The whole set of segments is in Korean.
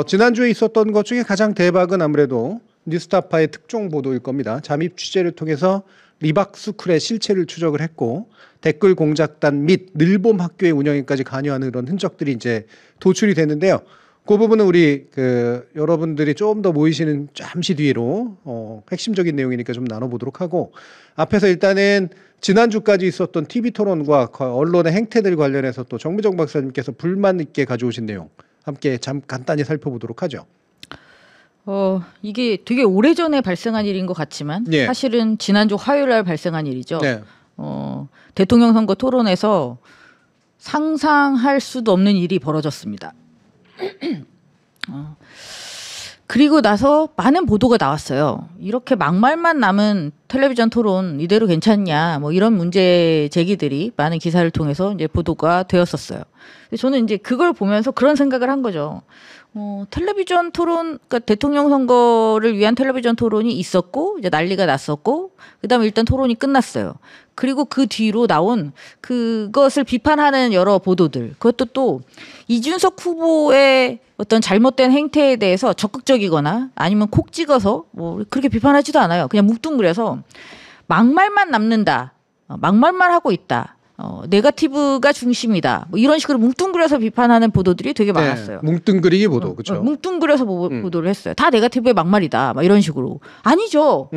지난주에 있었던 것 중에 가장 대박은 아무래도 뉴스타파의 특종 보도일 겁니다. 잠입 취재를 통해서 리박스쿨의 실체를 추적을 했고 댓글 공작단 및 늘봄 학교의 운영에까지 관여하는 그런 흔적들이 이제 도출이 됐는데요. 그 부분은 우리 여러분들이 좀 더 모이시는 잠시 뒤로 핵심적인 내용이니까 좀 나눠보도록 하고 앞에서 일단은 지난주까지 있었던 TV 토론과 언론의 행태들 관련해서 또 정무정 박사님께서 불만 있게 가져오신 내용 함께 간단히 살펴보도록 하죠. 이게 되게 오래전에 발생한 일인 것 같지만 예. 사실은 지난주 화요일 날 발생한 일이죠. 네. 대통령 선거 토론에서 상상할 수도 없는 일이 벌어졌습니다. 그리고 나서 많은 보도가 나왔어요. 이렇게 막말만 남은 텔레비전 토론 이대로 괜찮냐 뭐 이런 문제 제기들이 많은 기사를 통해서 이제 보도가 되었었어요. 저는 이제 그걸 보면서 그런 생각을 한 거죠. 텔레비전 토론, 그러니까 대통령 선거를 위한 텔레비전 토론이 있었고 이제 난리가 났었고 그다음에 일단 토론이 끝났어요. 그리고 그 뒤로 나온 그것을 비판하는 여러 보도들, 그것도 또 이준석 후보의 어떤 잘못된 행태에 대해서 적극적이거나 아니면 콕 찍어서 뭐 그렇게 비판하지도 않아요. 그냥 뭉뚱그려서 막말만 남는다, 막말만 하고 있다, 네거티브가 중심이다, 뭐 이런 식으로 뭉뚱그려서 비판하는 보도들이 되게 많았어요. 네, 뭉뚱그리기 보도, 그렇죠. 뭉뚱그려서 보도를 했어요. 다 네거티브의 막말이다, 막 이런 식으로. 아니죠.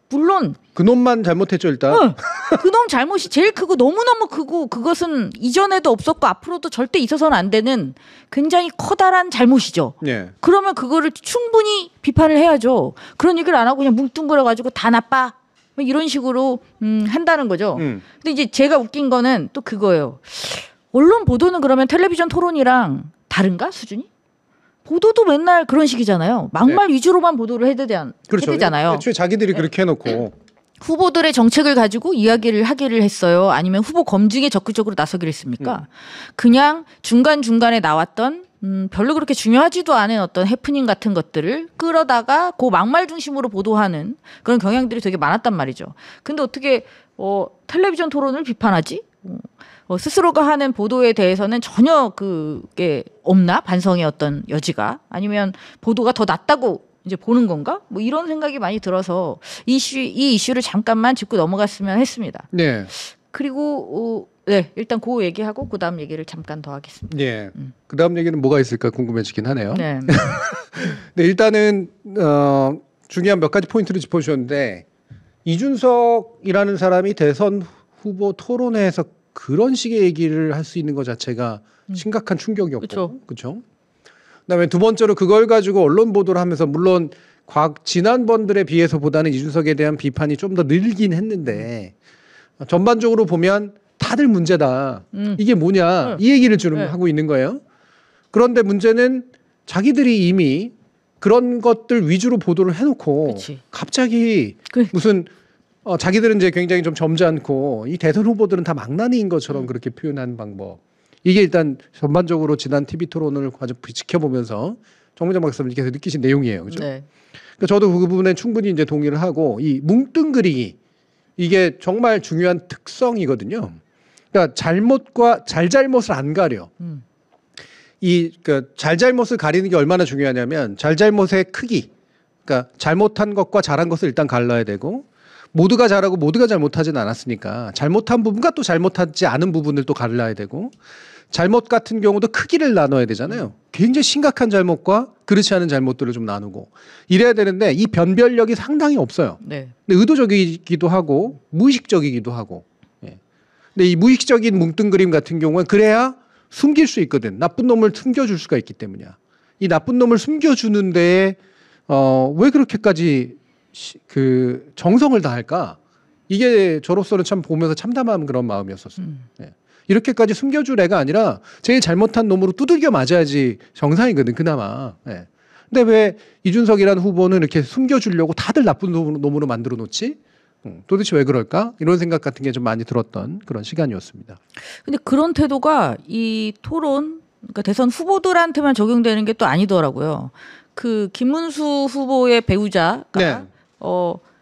물론 그놈만 잘못했죠 일단. 그놈 잘못이 제일 크고 너무너무 크고 그것은 이전에도 없었고 앞으로도 절대 있어서는 안 되는 굉장히 커다란 잘못이죠. 네. 그러면 그거를 충분히 비판을 해야죠. 그런 얘기를 안 하고 그냥 뭉뚱그려가지고 다 나빠 이런 식으로 한다는 거죠. 근데 이제 제가 웃긴 거는 또 그거예요. 언론 보도는 그러면 텔레비전 토론이랑 다른가 수준이? 보도도 맨날 그런 식이잖아요. 막말 위주로만 보도를 그렇죠. 해야 되잖아요. 애초에 자기들이 그렇게 해놓고 후보들의 정책을 가지고 이야기를 하기를 했어요. 아니면 후보 검증에 적극적으로 나서기를 했습니까? 그냥 중간중간에 나왔던 별로 그렇게 중요하지도 않은 어떤 해프닝 같은 것들을 끌어다가 그 막말 중심으로 보도하는 그런 경향들이 되게 많았단 말이죠. 근데 어떻게 텔레비전 토론을 비판하지? 스스로가 하는 보도에 대해서는 전혀 그게 없나? 반성의 어떤 여지가? 아니면 보도가 더 낫다고 이제 보는 건가? 뭐 이런 생각이 많이 들어서 이 이슈를 잠깐만 짚고 넘어갔으면 했습니다. 네. 그리고 네, 일단 그 얘기하고 그 다음 얘기를 잠깐 더 하겠습니다. 네. 그 다음 얘기는 뭐가 있을까 궁금해지긴 하네요. 네. 네, 일단은 중요한 몇 가지 포인트를 짚어주셨는데 이준석이라는 사람이 대선 후보 토론회에서 그런 식의 얘기를 할 수 있는 것 자체가 심각한 충격이었고, 그렇죠. 그다음에 두 번째로 그걸 가지고 언론 보도를 하면서 물론 지난번들에 비해서보다는 이준석에 대한 비판이 좀 더 늘긴 했는데 전반적으로 보면 다들 문제다. 이게 뭐냐 이 얘기를 지금 하고 있는 거예요. 그런데 문제는 자기들이 이미 그런 것들 위주로 보도를 해놓고 갑자기 무슨 자기들은 이제 굉장히 좀 점잖고 이 대선 후보들은 다 망나니인 것처럼 그렇게 표현하는 방법. 이게 일단 전반적으로 지난 TV 토론을 지켜보면서 정무정 박사님께서 느끼신 내용이에요. 그죠? 네. 그러니까 저도 그 부분에 충분히 이제 동의를 하고 이 뭉뚱그리기 이게 정말 중요한 특성이거든요. 그러니까 잘못과 잘잘못을 안 가려. 그러니까 잘잘못을 가리는 게 얼마나 중요하냐면 잘잘못의 크기. 그러니까 잘못한 것과 잘한 것을 일단 갈라야 되고 모두가 잘하고 모두가 잘못하지는 않았으니까 잘못한 부분과 또 잘못하지 않은 부분을 또 갈라야 되고 잘못 같은 경우도 크기를 나눠야 되잖아요. 굉장히 심각한 잘못과 그렇지 않은 잘못들을 좀 나누고 이래야 되는데 이 변별력이 상당히 없어요. 네. 근데 의도적이기도 하고 무의식적이기도 하고. 예. 근데 이 무의식적인 뭉뚱그림 같은 경우는 그래야 숨길 수 있거든. 나쁜 놈을 숨겨줄 수가 있기 때문이야. 이 나쁜 놈을 숨겨주는 데에 왜 그렇게까지 그 정성을 다할까? 이게 저로서는 참 보면서 참담한 그런 마음이었었어요. 네. 이렇게까지 숨겨줄 애가 아니라 제일 잘못한 놈으로 두들겨 맞아야지 정상이거든 그나마. 네. 근데 왜 이준석이라는 후보는 이렇게 숨겨주려고 다들 나쁜 놈으로 만들어 놓지? 도대체 왜 그럴까? 이런 생각 같은 게 좀 많이 들었던 그런 시간이었습니다. 근데 그런 태도가 이 토론, 그러니까 대선 후보들한테만 적용되는 게 또 아니더라고요. 그 김문수 후보의 배우자가 네.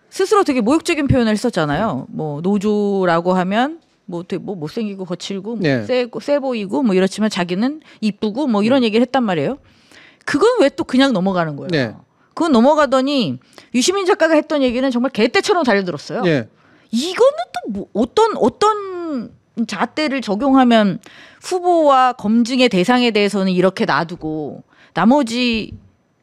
스스로 되게 모욕적인 표현을 했었잖아요. 뭐 노조라고 하면 뭐 되게 뭐 못생기고 거칠고 뭐 네. 세 보이고 뭐 이렇지만 자기는 이쁘고 뭐 이런 얘기를 했단 말이에요. 그건 왜 또 그냥 넘어가는 거예요. 네. 그건 넘어가더니 유시민 작가가 했던 얘기는 정말 개떼처럼 달려들었어요. 예. 이거는 또 뭐 어떤 잣대를 적용하면 후보와 검증의 대상에 대해서는 이렇게 놔두고 나머지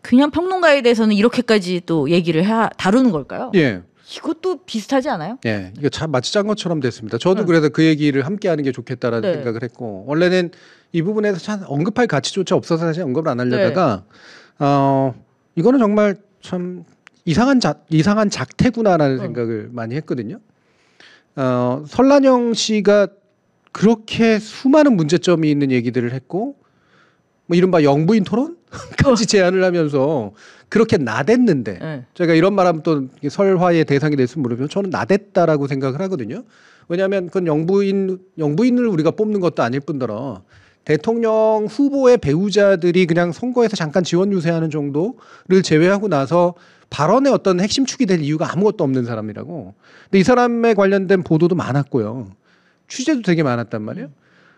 그냥 평론가에 대해서는 이렇게까지 또 얘기를 다루는 걸까요? 예. 이것도 비슷하지 않아요? 예. 이거 참 마치 짠 것처럼 됐습니다. 저도 그래서 그 얘기를 함께 하는 게 좋겠다라는 네. 생각을 했고 원래는 이 부분에서 참 언급할 가치조차 없어서 사실 언급을 안 하려다가 이거는 정말 참 이상한 작태구나라는 생각을 많이 했거든요. 설란영 씨가 그렇게 수많은 문제점이 있는 얘기들을 했고 뭐 이른바 영부인 토론까지 제안을 하면서 그렇게 나댔는데 네. 제가 이런 말하면 또 설화의 대상이 됐으면 모르겠지만 저는 나댔다라고 생각을 하거든요. 왜냐하면 그건 영부인을 우리가 뽑는 것도 아닐 뿐더러 대통령 후보의 배우자들이 그냥 선거에서 잠깐 지원 유세하는 정도를 제외하고 나서 발언의 어떤 핵심 축이 될 이유가 아무것도 없는 사람이라고. 근데 이 사람에 관련된 보도도 많았고요. 취재도 되게 많았단 말이에요.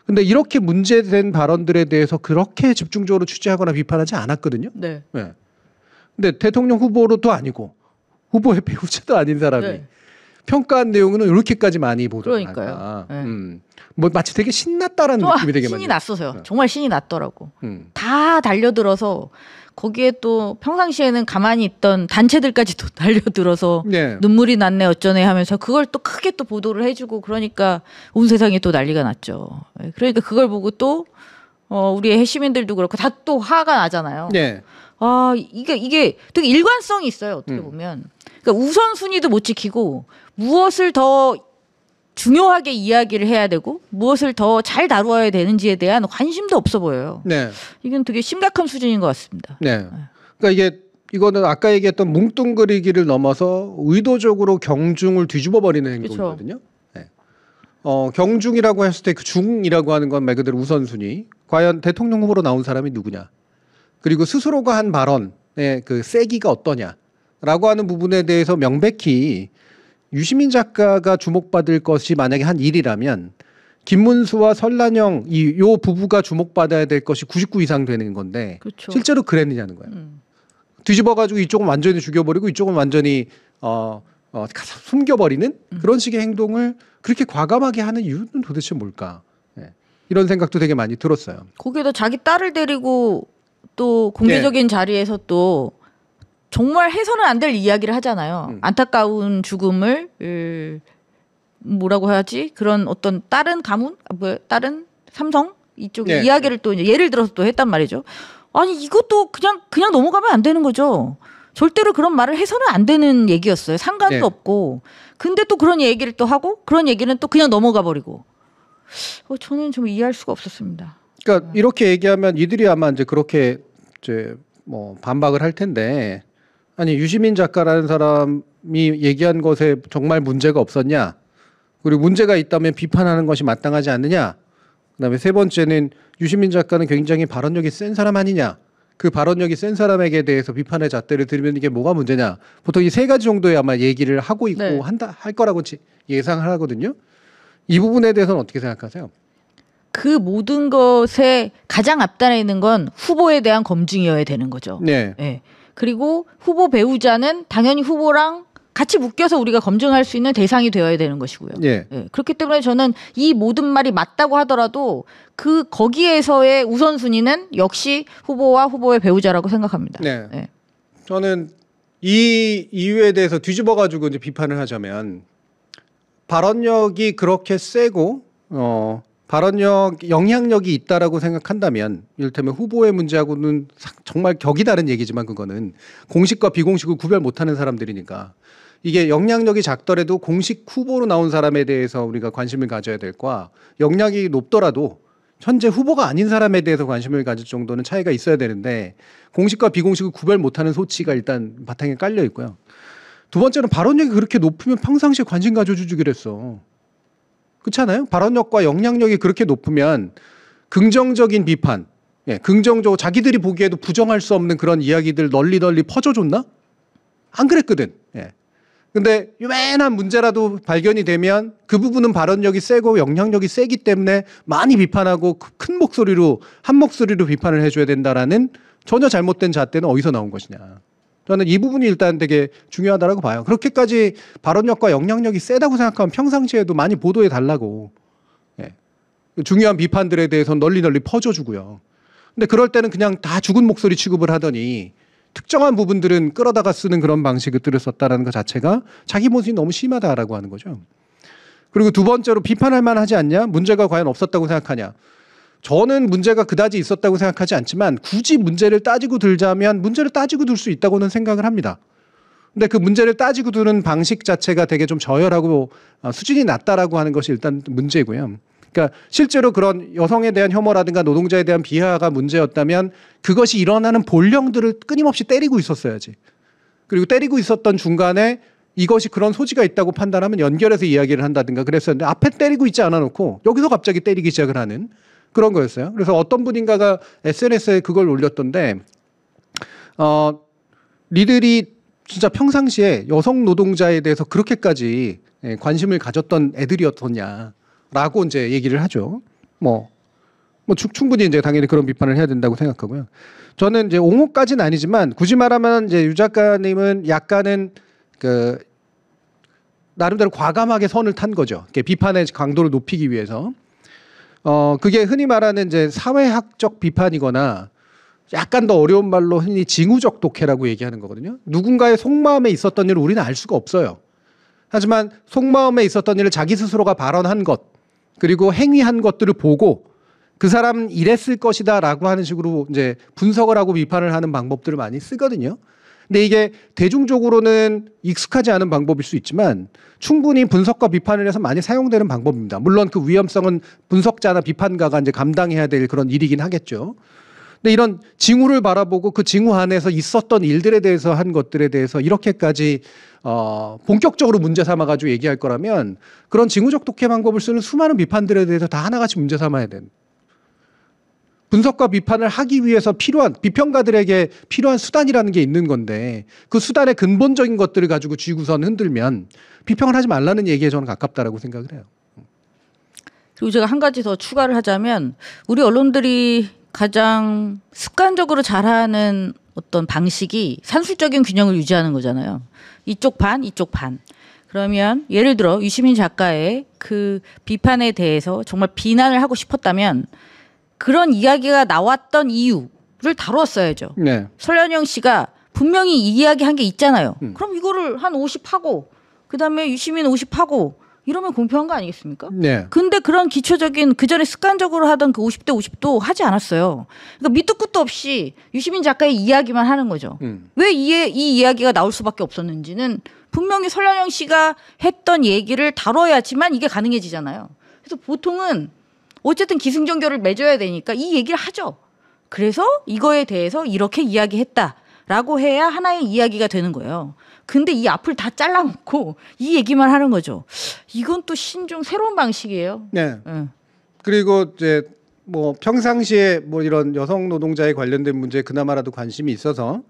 근데 이렇게 문제된 발언들에 대해서 그렇게 집중적으로 취재하거나 비판하지 않았거든요. 네. 네. 근데 대통령 후보로도 아니고 후보의 배우자도 아닌 사람이 네. 평가한 내용은 이렇게까지 많이 보도를 그러니까요. 할까. 네. 뭐 마치 되게 신났다라는 느낌이 되게 많이. 신이 났어서요. 네. 정말 신이 났더라고. 음. 다 달려들어서 거기에 또 평상시에는 가만히 있던 단체들까지 또 달려들어서 네. 눈물이 났네 어쩌네 하면서 그걸 또 크게 또 보도를 해주고 그러니까 온 세상이 또 난리가 났죠. 그러니까 그걸 보고 또 우리의 시민들도 그렇고 다 또 화가 나잖아요. 네. 아 이게 되게 일관성이 있어요. 어떻게 보면. 그러니까 우선순위도 못 지키고 무엇을 더 중요하게 이야기를 해야 되고 무엇을 더 잘 다루어야 되는지에 대한 관심도 없어 보여요. 네. 이건 되게 심각한 수준인 것 같습니다. 네. 그러니까 이거는 아까 얘기했던 뭉뚱그리기를 넘어서 의도적으로 경중을 뒤집어 버리는 행동이거든요. 네. 경중이라고 했을 때 그 중이라고 하는 건 말 그대로 우선순위. 과연 대통령 후보로 나온 사람이 누구냐? 그리고 스스로가 한 발언의 그 세기가 어떠냐라고 하는 부분에 대해서 명백히 유시민 작가가 주목받을 것이 만약에 한 일이라면 김문수와 설란영 요 부부가 주목받아야 될 것이 99 이상 되는 건데 그렇죠. 실제로 그랬느냐는 거예요. 뒤집어가지고 이쪽은 완전히 죽여버리고 이쪽은 완전히 숨겨버리는 그런 식의 행동을 그렇게 과감하게 하는 이유는 도대체 뭘까? 네. 이런 생각도 되게 많이 들었어요. 거기에다 자기 딸을 데리고 또 공개적인 자리에서 또 정말 해서는 안 될 이야기를 하잖아요. 안타까운 죽음을 뭐라고 해야지? 그런 어떤 다른 가문, 다른 삼성 이쪽 네. 이야기를 또 이제 예를 들어서 또 했단 말이죠. 아니 이것도 그냥 넘어가면 안 되는 거죠. 절대로 그런 말을 해서는 안 되는 얘기였어요. 상관도 네. 없고. 근데 또 그런 얘기를 또 하고 그런 얘기는 또 그냥 넘어가 버리고. 저는 좀 이해할 수가 없었습니다. 그러니까 이렇게 얘기하면 이들이 아마 이제 그렇게 이제 뭐 반박을 할 텐데 아니 유시민 작가라는 사람이 얘기한 것에 정말 문제가 없었냐? 그리고 문제가 있다면 비판하는 것이 마땅하지 않느냐? 그다음에 세 번째는 유시민 작가는 굉장히 발언력이 센 사람 아니냐? 그 발언력이 센 사람에게 대해서 비판의 잣대를 들으면 이게 뭐가 문제냐? 보통 이 세 가지 정도의 아마 얘기를 하고 있고 네. 할 거라고 예상을 하거든요. 이 부분에 대해서는 어떻게 생각하세요? 그 모든 것에 가장 앞단에 있는 건 후보에 대한 검증이어야 되는 거죠. 네. 네. 그리고 후보 배우자는 당연히 후보랑 같이 묶여서 우리가 검증할 수 있는 대상이 되어야 되는 것이고요. 예. 네. 그렇기 때문에 저는 이 모든 말이 맞다고 하더라도 거기에서의 우선순위는 역시 후보와 후보의 배우자라고 생각합니다. 네. 네. 저는 이 이유에 대해서 뒤집어 가지고 이제 비판을 하자면 발언력이 그렇게 세고 영향력이 있다라고 생각한다면 이를테면 후보의 문제하고는 정말 격이 다른 얘기지만 그거는 공식과 비공식을 구별 못하는 사람들이니까 이게 영향력이 작더라도 공식 후보로 나온 사람에 대해서 우리가 관심을 가져야 될 거야. 영향이 높더라도 현재 후보가 아닌 사람에 대해서 관심을 가질 정도는 차이가 있어야 되는데 공식과 비공식을 구별 못하는 소치가 일단 바탕에 깔려 있고요. 두 번째는 발언력이 그렇게 높으면 평상시에 관심 가져주지 그랬어. 그렇지 않아요? 발언력과 영향력이 그렇게 높으면 긍정적인 비판, 긍정적으로 자기들이 보기에도 부정할 수 없는 그런 이야기들 널리 퍼져줬나? 안 그랬거든. 근데 요만한 문제라도 발견이 되면 그 부분은 발언력이 세고 영향력이 세기 때문에 많이 비판하고 큰 목소리로 한 목소리로 비판을 해줘야 된다라는 전혀 잘못된 잣대는 어디서 나온 것이냐. 저는 이 부분이 일단 되게 중요하다고 봐요. 그렇게까지 발언력과 영향력이 세다고 생각하면 평상시에도 많이 보도해 달라고. 예. 중요한 비판들에 대해서 널리 퍼줘주고요. 근데 그럴 때는 그냥 다 죽은 목소리 취급을 하더니 특정한 부분들은 끌어다가 쓰는 그런 방식들을 썼다라는 것 자체가 자기 모습이 너무 심하다라고 하는 거죠. 그리고 두 번째로 비판할 만하지 않냐? 문제가 과연 없었다고 생각하냐? 저는 문제가 그다지 있었다고 생각하지 않지만 굳이 문제를 따지고 들자면 문제를 따지고 들 수 있다고는 생각을 합니다. 근데 그 문제를 따지고 두는 방식 자체가 되게 좀 저열하고 수준이 낮다라고 하는 것이 일단 문제고요. 그러니까 실제로 그런 여성에 대한 혐오라든가 노동자에 대한 비하가 문제였다면 그것이 일어나는 본령들을 끊임없이 때리고 있었어야지. 그리고 때리고 있었던 중간에 이것이 그런 소지가 있다고 판단하면 연결해서 이야기를 한다든가 그랬었는데 앞에 때리고 있지 않아 놓고 여기서 갑자기 때리기 시작을 하는 그런 거였어요. 그래서 어떤 분인가가 SNS에 그걸 올렸던데 니들이 진짜 평상시에 여성 노동자에 대해서 그렇게까지 관심을 가졌던 애들이었었냐라고 이제 얘기를 하죠. 충분히 이제 당연히 그런 비판을 해야 된다고 생각하고요. 저는 이제 옹호까지는 아니지만 굳이 말하면 이제 유 작가님은 약간은 그 나름대로 과감하게 선을 탄 거죠. 비판의 강도를 높이기 위해서. 그게 흔히 말하는 이제 사회학적 비판이거나 약간 더 어려운 말로 흔히 징후적 독해라고 얘기하는 거거든요. 누군가의 속마음에 있었던 일을 우리는 알 수가 없어요. 하지만 속마음에 있었던 일을 자기 스스로가 발언한 것, 그리고 행위한 것들을 보고 그 사람은 이랬을 것이다라고 하는 식으로 이제 분석을 하고 비판을 하는 방법들을 많이 쓰거든요. 근데 이게 대중적으로는 익숙하지 않은 방법일 수 있지만 충분히 분석과 비판을 해서 많이 사용되는 방법입니다. 물론 그 위험성은 분석자나 비판가가 이제 감당해야 될 그런 일이긴 하겠죠. 근데 이런 징후를 바라보고 그 징후 안에서 있었던 일들에 대해서 한 것들에 대해서 이렇게까지 본격적으로 문제 삼아가지고 얘기할 거라면 그런 징후적 독해 방법을 쓰는 수많은 비판들에 대해서 다 하나같이 문제 삼아야 되는. 분석과 비판을 하기 위해서 필요한 비평가들에게 필요한 수단이라는 게 있는 건데 그 수단의 근본적인 것들을 가지고 쥐고선 흔들면 비평을 하지 말라는 얘기에 저는 가깝다라고 생각을 해요. 그리고 제가 한 가지 더 추가를 하자면 우리 언론들이 가장 습관적으로 잘하는 어떤 방식이 산술적인 균형을 유지하는 거잖아요. 이쪽 반, 이쪽 반. 그러면 예를 들어 유시민 작가의 그 비판에 대해서 정말 비난을 하고 싶었다면 그런 이야기가 나왔던 이유를 다뤘어야죠. 네. 설현영 씨가 분명히 이 이야기 한 게 있잖아요. 그럼 이거를 한 50 하고 그다음에 유시민 50 하고 이러면 공평한 거 아니겠습니까? 네. 근데 그런 기초적인 그전에 습관적으로 하던 그 50대 50도 하지 않았어요. 그러니까 밑도 끝도 없이 유시민 작가의 이야기만 하는 거죠. 왜 이 이야기가 나올 수밖에 없었는지는 분명히 설현영 씨가 했던 얘기를 다뤄야지만 이게 가능해지잖아요. 그래서 보통은 어쨌든 기승전결을 맺어야 되니까 이 얘기를 하죠. 그래서 이거에 대해서 이렇게 이야기했다라고 해야 하나의 이야기가 되는 거예요. 근데 이 앞을 다 잘라놓고 이 얘기만 하는 거죠. 이건 또 신종 새로운 방식이에요. 네. 그리고 이제 평상시에 이런 여성 노동자에 관련된 문제에 그나마라도 관심이 있어서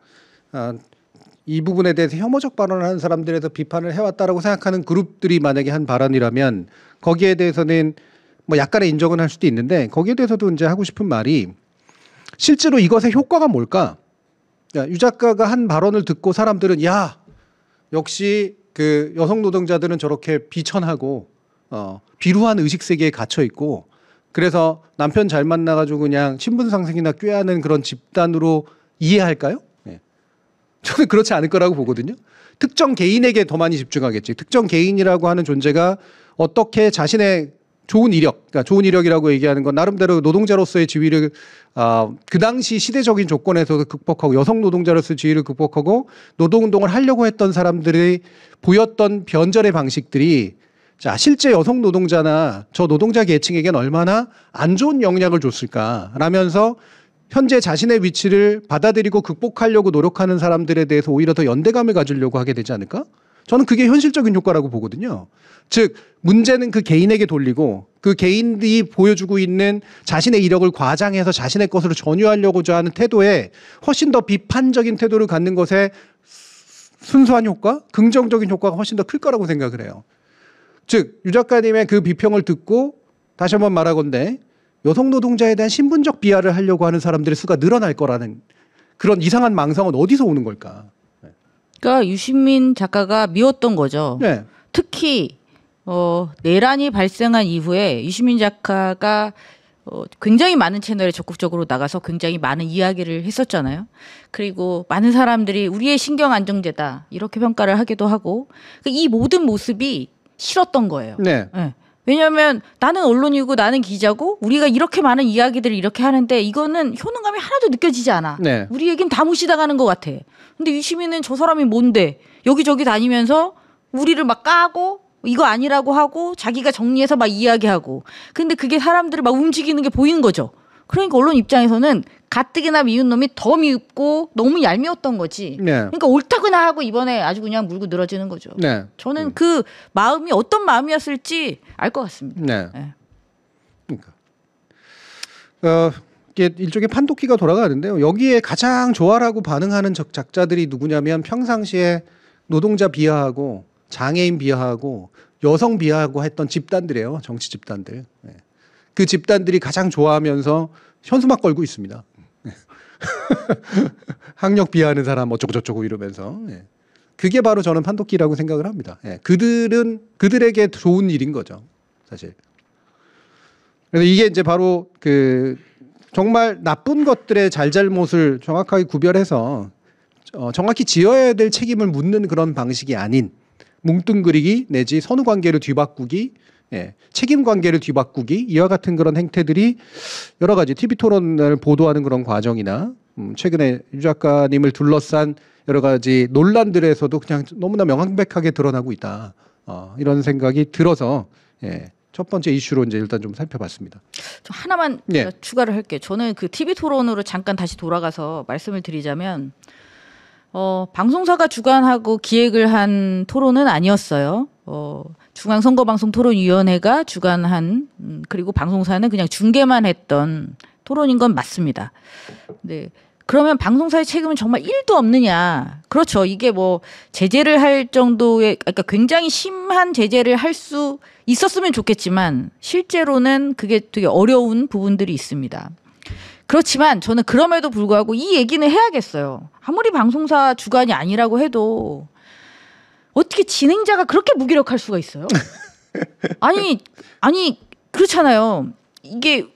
이 부분에 대해서 혐오적 발언을 하는 사람들에서 비판을 해왔다라고 생각하는 그룹들이 만약에 한 발언이라면 거기에 대해서는 약간의 인정은 할 수도 있는데 거기에 대해서도 이제 하고 싶은 말이 실제로 이것의 효과가 뭘까? 유 작가가 한 발언을 듣고 사람들은 야 역시 그 여성 노동자들은 저렇게 비천하고 비루한 의식 세계에 갇혀 있고 그래서 남편 잘 만나가지고 그냥 신분 상승이나 꾀하는 그런 집단으로 이해할까요? 네. 저는 그렇지 않을 거라고 보거든요. 특정 개인에게 더 많이 집중하겠지. 특정 개인이라고 하는 존재가 어떻게 자신의 좋은 이력, 그러니까 좋은 이력이라고 얘기하는 건 나름대로 노동자로서의 지위를 그 당시 시대적인 조건에서도 극복하고 여성 노동자로서의 지위를 극복하고 노동운동을 하려고 했던 사람들이 보였던 변절의 방식들이 자 실제 여성 노동자나 저 노동자 계층에겐 얼마나 안 좋은 영향을 줬을까라면서 현재 자신의 위치를 받아들이고 극복하려고 노력하는 사람들에 대해서 오히려 더 연대감을 가지려고 하게 되지 않을까? 저는 그게 현실적인 효과라고 보거든요. 즉 문제는 그 개인에게 돌리고 그 개인이 보여주고 있는 자신의 이력을 과장해서 자신의 것으로 전유하려고자 하는 태도에 훨씬 더 비판적인 태도를 갖는 것에 순수한 효과, 긍정적인 효과가 훨씬 더 클 거라고 생각을 해요. 즉 유 작가님의 그 비평을 듣고 다시 한번 말하건대 여성 노동자에 대한 신분적 비하를 하려고 하는 사람들의 수가 늘어날 거라는 그런 이상한 망상은 어디서 오는 걸까? 그러니까 유시민 작가가 미웠던 거죠. 네. 특히 내란이 발생한 이후에 유시민 작가가 굉장히 많은 채널에 적극적으로 나가서 굉장히 많은 이야기를 했었잖아요. 그리고 많은 사람들이 우리의 신경 안정제다 이렇게 평가를 하기도 하고 이 모든 모습이 싫었던 거예요. 네. 네. 왜냐하면 나는 언론이고 나는 기자고 우리가 이렇게 많은 이야기들을 이렇게 하는데 이거는 효능감이 하나도 느껴지지 않아. 네. 우리 얘기는 다 무시당하는 것 같아. 근데 유시민은 저 사람이 뭔데 여기저기 다니면서 우리를 막 까고 이거 아니라고 하고 자기가 정리해서 막 이야기하고 근데 그게 사람들을 막 움직이는 게 보이는 거죠. 그러니까 언론 입장에서는 가뜩이나 미운 놈이 더 밉고 너무 얄미웠던 거지. 네. 그러니까 옳다구나 하고 이번에 아주 그냥 물고 늘어지는 거죠. 네. 저는 그 마음이 어떤 마음이었을지 알 것 같습니다. 네. 네. 그러니까 이게 일종의 판도끼가 돌아가는데요. 여기에 가장 좋아라고 반응하는 작자들이 누구냐면 평상시에 노동자 비하하고 장애인 비하하고 여성 비하하고 했던 집단들이에요. 정치 집단들. 네. 그 집단들이 가장 좋아하면서 현수막 걸고 있습니다. 학력 비하하는 사람 어쩌고저쩌고 이러면서. 네. 그게 바로 저는 판도끼라고 생각을 합니다. 네. 그들에게 좋은 일인 거죠. 사실. 그래서 이게 이제 바로 그 정말 나쁜 것들의 잘잘못을 정확하게 구별해서 정확히 지어야 될 책임을 묻는 그런 방식이 아닌 뭉뚱그리기 내지 선후 관계를 뒤바꾸기, 예, 책임 관계를 뒤바꾸기 이와 같은 그런 행태들이 여러 가지 TV 토론을 보도하는 그런 과정이나 최근에 유 작가님을 둘러싼 여러 가지 논란들에서도 그냥 너무나 명확하게 드러나고 있다. 이런 생각이 들어서 예, 첫 번째 이슈로 이제 일단 좀 살펴봤습니다. 저 하나만 네. 추가를 할게요. 저는 그 TV 토론으로 잠깐 다시 돌아가서 말씀을 드리자면 방송사가 주관하고 기획을 한 토론은 아니었어요. 중앙선거방송토론위원회가 주관한 그리고 방송사는 그냥 중계만 했던 토론인 건 맞습니다. 네. 그러면 방송사의 책임은 정말 1도 없느냐? 그렇죠. 이게 뭐 제재를 할 정도의 그러니까 굉장히 심한 제재를 할 수 있었으면 좋겠지만 실제로는 그게 되게 어려운 부분들이 있습니다. 그렇지만 저는 그럼에도 불구하고 이 얘기는 해야겠어요. 아무리 방송사 주관이 아니라고 해도 어떻게 진행자가 그렇게 무기력할 수가 있어요? 아니 그렇잖아요. 이게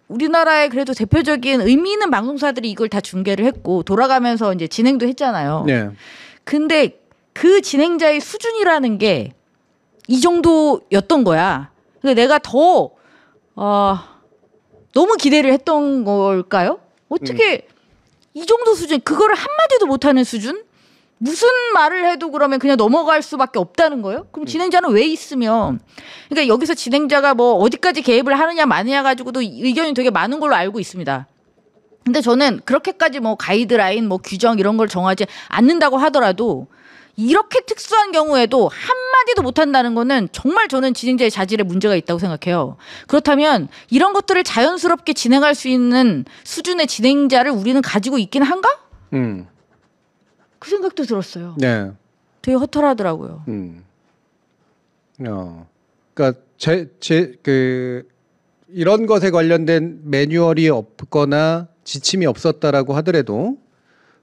우리나라의 그래도 대표적인 의미 있는 방송사들이 이걸 다 중계를 했고 돌아가면서 이제 진행도 했잖아요. 네. 근데 그 진행자의 수준이라는 게 이 정도였던 거야. 근데 내가 더 너무 기대를 했던 걸까요? 어떻게 이 정도 수준, 그거를 한마디도 못하는 수준? 무슨 말을 해도 그러면 그냥 넘어갈 수밖에 없다는 거예요? 그럼 진행자는 왜 있으면? 그러니까 여기서 진행자가 뭐 어디까지 개입을 하느냐 마느냐 가지고도 의견이 되게 많은 걸로 알고 있습니다. 근데 저는 그렇게까지 뭐 가이드라인, 뭐 규정 이런 걸 정하지 않는다고 하더라도 이렇게 특수한 경우에도 한마디도 못한다는 거는 정말 저는 진행자의 자질에 문제가 있다고 생각해요. 그렇다면 이런 것들을 자연스럽게 진행할 수 있는 수준의 진행자를 우리는 가지고 있긴 한가? 그 생각도 들었어요. 네. 되게 허탈하더라고요. 그러니까 이런 것에 관련된 매뉴얼이 없거나 지침이 없었다라고 하더라도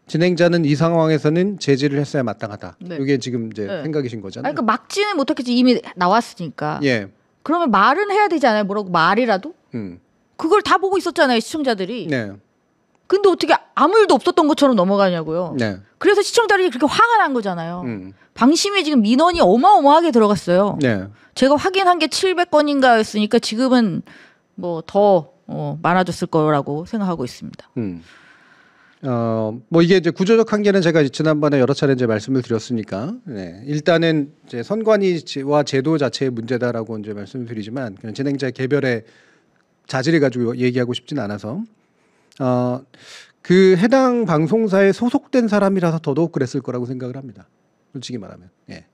진행자는 이 상황에서는 제지를 했어야 마땅하다. 네. 이게 지금 이제 네. 생각이신 거잖아요. 그러니까 막지는 못했겠지. 이미 나왔으니까. 예. 그러면 말은 해야 되지 않아요? 뭐라고 말이라도? 그걸 다 보고 있었잖아요, 시청자들이. 네. 근데 어떻게 아무 일도 없었던 것처럼 넘어가냐고요. 네. 그래서 시청자들이 그렇게 화가 난 거잖아요. 음. 방심위에 지금 민원이 어마어마하게 들어갔어요. 네. 제가 확인한 게 700건인가였으니까 지금은 뭐 더 많아졌을 거라고 생각하고 있습니다. 뭐 이게 이제 구조적 한계는 제가 지난번에 여러 차례 이제 말씀을 드렸으니까 네. 일단은 이제 선관위와 제도 자체의 문제다라고 이제 말씀을 드리지만 그냥 진행자의 개별의 자질을 가지고 얘기하고 싶진 않아서 그 해당 방송사에 소속된 사람이라서 더더욱 그랬을 거라고 생각을 합니다. 솔직히 말하면. 예.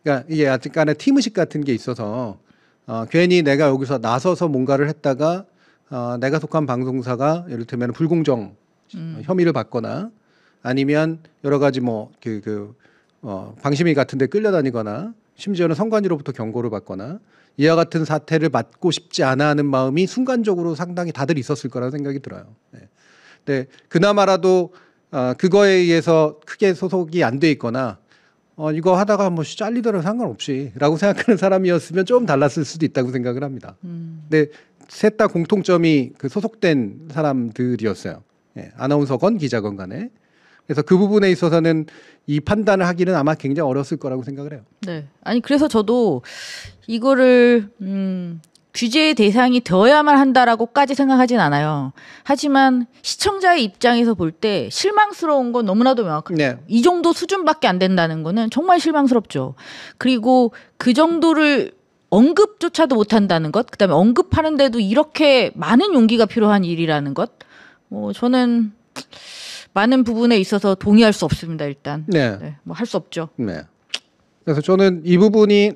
그러니까 이게 약간의 팀의식 같은 게 있어서 괜히 내가 여기서 나서서 뭔가를 했다가 내가 속한 방송사가 예를 들면 불공정 혐의를 받거나 아니면 여러 가지 방심위 같은 데 끌려다니거나 심지어는 선관위로부터 경고를 받거나 이와 같은 사태를 받고 싶지 않아 하는 마음이 순간적으로 상당히 다들 있었을 거라고 생각이 들어요. 네. 네, 그나마라도 그거에 의해서 크게 소속이 안 돼 있거나 이거 하다가 뭐 잘리더라도 상관없이라고 생각하는 사람이었으면 좀 달랐을 수도 있다고 생각을 합니다. 근데 셋 다 공통점이 그 소속된 사람들이었어요. 예, 아나운서건 기자건 간에. 그래서 그 부분에 있어서는 이 판단을 하기는 아마 굉장히 어려웠을 거라고 생각을 해요. 네. 아니 그래서 저도 이거를 규제의 대상이 되어야만 한다라고까지 생각하진 않아요. 하지만 시청자의 입장에서 볼 때 실망스러운 건 너무나도 명확합니다. 네. 이 정도 수준밖에 안 된다는 거는 정말 실망스럽죠. 그리고 그 정도를 언급조차도 못한다는 것, 그다음에 언급하는데도 이렇게 많은 용기가 필요한 일이라는 것, 저는 많은 부분에 있어서 동의할 수 없습니다. 일단, 네. 뭐 할 수 없죠. 네. 그래서 저는 이 부분이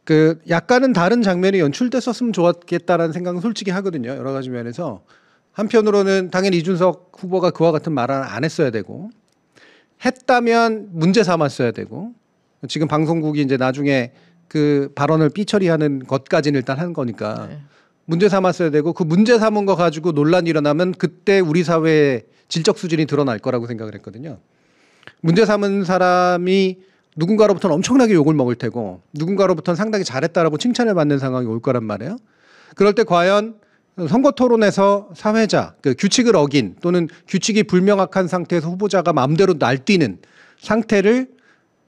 그 약간은 다른 장면이 연출됐었으면 좋았겠다라는 생각은 솔직히 하거든요. 여러 가지 면에서. 한편으로는 당연히 이준석 후보가 그와 같은 말을 안 했어야 되고, 했다면 문제 삼았어야 되고, 지금 방송국이 이제 나중에 그 발언을 삐처리하는 것까지는 일단 한 거니까 네. 문제 삼았어야 되고, 그 문제 삼은 거 가지고 논란이 일어나면 그때 우리 사회의 질적 수준이 드러날 거라고 생각을 했거든요. 문제 삼은 사람이 누군가로부터는 엄청나게 욕을 먹을 테고 누군가로부터는 상당히 잘했다라고 칭찬을 받는 상황이 올 거란 말이에요. 그럴 때 과연 선거 토론에서 사회자, 그 규칙을 어긴 또는 규칙이 불명확한 상태에서 후보자가 마음대로 날뛰는 상태를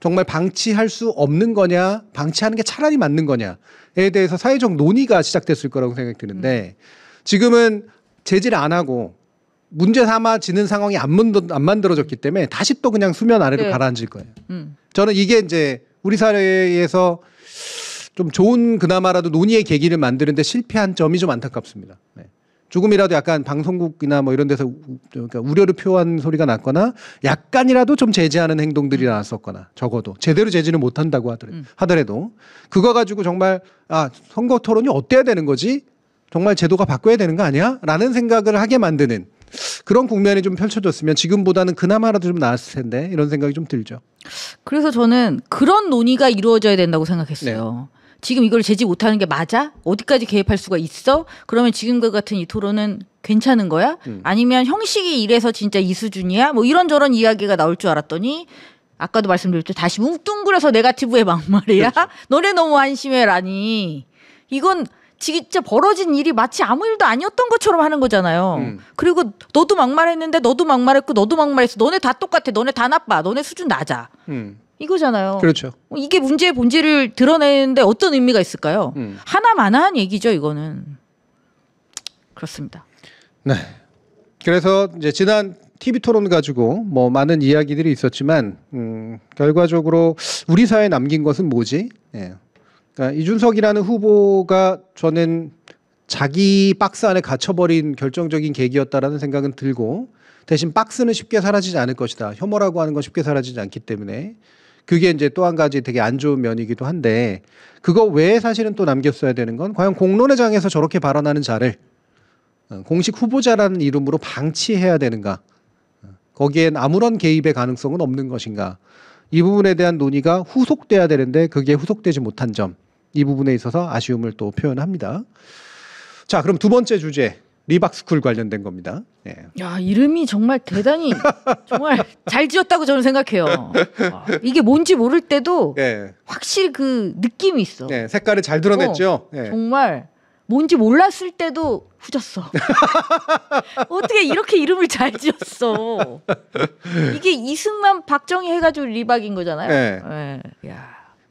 정말 방치할 수 없는 거냐, 방치하는 게 차라리 맞는 거냐에 대해서 사회적 논의가 시작됐을 거라고 생각이 드는데 지금은 제지를 안 하고 문제 삼아지는 상황이 안 만들어졌기 때문에 다시 또 그냥 수면 아래로 네. 가라앉을 거예요. 저는 이게 이제 우리 사회에서 좀 좋은 그나마라도 논의의 계기를 만드는데 실패한 점이 좀 안타깝습니다. 네. 조금이라도 약간 방송국이나 뭐 이런 데서 그러니까 우려를 표한 소리가 났거나 약간이라도 좀 제지하는 행동들이 나왔었거나 적어도 제대로 제지는 못한다고 하더라도 그거 가지고 정말 선거 토론이 어때야 되는 거지? 정말 제도가 바꿔야 되는 거 아니야? 라는 생각을 하게 만드는 그런 국면이 좀 펼쳐졌으면 지금보다는 그나마라도 좀 나았을 텐데 이런 생각이 좀 들죠. 그래서 저는 그런 논의가 이루어져야 된다고 생각했어요. 네. 지금 이걸 제지 못하는 게 맞아? 어디까지 개입할 수가 있어? 그러면 지금과 같은 이 토론은 괜찮은 거야? 아니면 형식이 이래서 진짜 이 수준이야? 뭐 이런저런 이야기가 나올 줄 알았더니 아까도 말씀드렸죠. 다시 뭉뚱그려서 네거티브의 막말이야? 그렇죠. 너네 너무 한심해라니. 이건 진짜 벌어진 일이 마치 아무 일도 아니었던 것처럼 하는 거잖아요. 그리고 너도 막말했는데 너도 막말했고 너도 막말했어. 너네 다 똑같아. 너네 다 나빠. 너네 수준 낮아. 이거잖아요. 그렇죠. 이게 문제의 본질을 드러내는데 어떤 의미가 있을까요? 하나마나한 얘기죠, 이거는. 그렇습니다. 네. 그래서 이제 지난 TV 토론 가지고 뭐 많은 이야기들이 있었지만 결과적으로 우리 사회에 남긴 것은 뭐지? 예. 그러니까 이준석이라는 후보가 저는 자기 박스 안에 갇혀버린 결정적인 계기였다라는 생각은 들고 대신 박스는 쉽게 사라지지 않을 것이다. 혐오라고 하는 건 쉽게 사라지지 않기 때문에 그게 이제 또 한 가지 되게 안 좋은 면이기도 한데 그거 외에 사실은 또 남겼어야 되는 건 과연 공론의 장에서 저렇게 발언하는 자를 공식 후보자라는 이름으로 방치해야 되는가? 거기엔 아무런 개입의 가능성은 없는 것인가? 이 부분에 대한 논의가 후속돼야 되는데 그게 후속되지 못한 점. 이 부분에 있어서 아쉬움을 또 표현합니다. 자, 그럼 두 번째 주제. 리박스쿨 관련된 겁니다. 예. 야, 이름이 정말 대단히 정말 잘 지었다고 저는 생각해요. 이게 뭔지 모를 때도 예. 확실히 그 느낌이 있어. 예, 색깔을 잘 드러냈죠. 예. 정말 뭔지 몰랐을 때도 후졌어. 어떻게 이렇게 이름을 잘 지었어. 이게 이승만 박정희 해가지고 리박인 거잖아요. 예. 예. 야.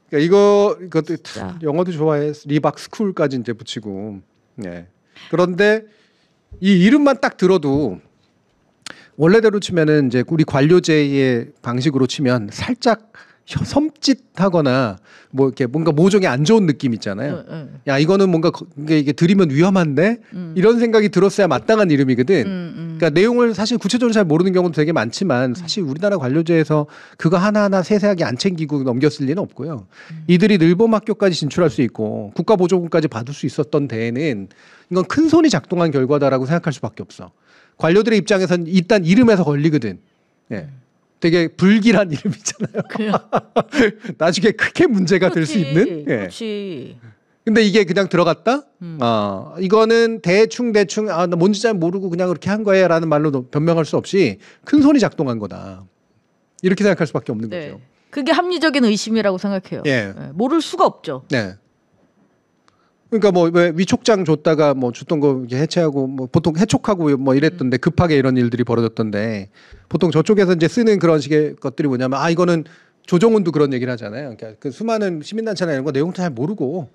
그러니까 이것도 영어도 좋아해. 리박스쿨까지 이제 붙이고. 예. 그런데 이 이름만 딱 들어도 원래대로 치면은 이제 우리 관료제의 방식으로 치면 살짝 섬찟하거나 뭐 이렇게 뭔가 모종의 안 좋은 느낌 있잖아요. 야, 이거는 뭔가 이게 들이면 위험한데 이런 생각이 들었어야 마땅한 이름이거든. 그러니까 내용을 사실 구체적으로 잘 모르는 경우도 되게 많지만 사실 우리나라 관료제에서 그거 하나하나 세세하게 안 챙기고 넘겼을 리는 없고요. 이들이 늘봄학교까지 진출할 수 있고 국가보조금까지 받을 수 있었던 데에는 이건 큰 손이 작동한 결과다라고 생각할 수밖에 없어. 관료들의 입장에서는 일단 이름에서 걸리거든. 예. 되게 불길한 이름 있잖아요. 나중에 크게 문제가 될 수 있는. 예. 그렇지. 근데 이게 그냥 들어갔다? 이거는 대충 나 뭔지 잘 모르고 그냥 그렇게 한 거야라는 말로 변명할 수 없이 큰 손이 작동한 거다. 이렇게 생각할 수밖에 없는 네. 거죠. 그게 합리적인 의심이라고 생각해요. 예. 네. 모를 수가 없죠. 네. 그러니까 뭐 왜 위촉장 줬다가 뭐 줬던 거 이제 해체하고 뭐 보통 해촉하고 뭐 이랬던데 급하게 이런 일들이 벌어졌던데 보통 저쪽에서 이제 쓰는 그런 식의 것들이 뭐냐면 이거는 조정훈도 그런 얘기를 하잖아요. 그러니까 그 수많은 시민단체나 이런 거 내용 잘 모르고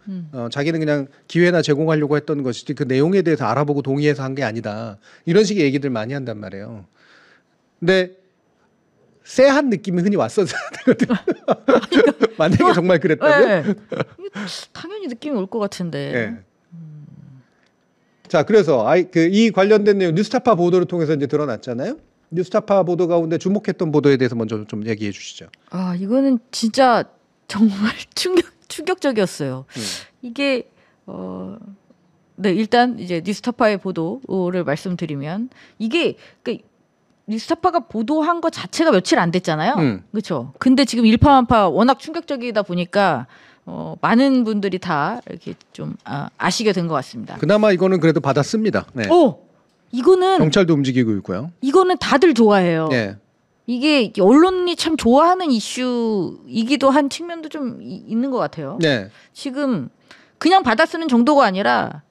자기는 그냥 기회나 제공하려고 했던 것이지 그 내용에 대해서 알아보고 동의해서 한 게 아니다. 이런 식의 얘기들 많이 한단 말이에요. 근데 쎄한 느낌이 흔히 왔었어야 되거든요. 만약에 정말 그랬다면. 네. 당연히 느낌이 올 것 같은데. 네. 자, 그래서 이 관련된 내용 뉴스타파 보도를 통해서 이제 드러났잖아요. 뉴스타파 보도 가운데 주목했던 보도에 대해서 먼저 좀 얘기해 주시죠. 이거는 진짜 정말 충격적이었어요. 이게 네, 일단 이제 뉴스타파의 보도를 말씀드리면 이게 뉴스타파가 보도한 것 자체가 며칠 안 됐잖아요. 그렇죠. 근데 지금 일파만파 워낙 충격적이다 보니까 많은 분들이 다 이렇게 좀 아시게 된 것 같습니다. 그나마 이거는 그래도 받았습니다. 네. 이거는 경찰도 움직이고 있고요. 이거는 다들 좋아해요. 네. 이게 언론이 참 좋아하는 이슈이기도 한 측면도 좀 있는 것 같아요. 네. 지금 그냥 받아쓰는 정도가 아니라,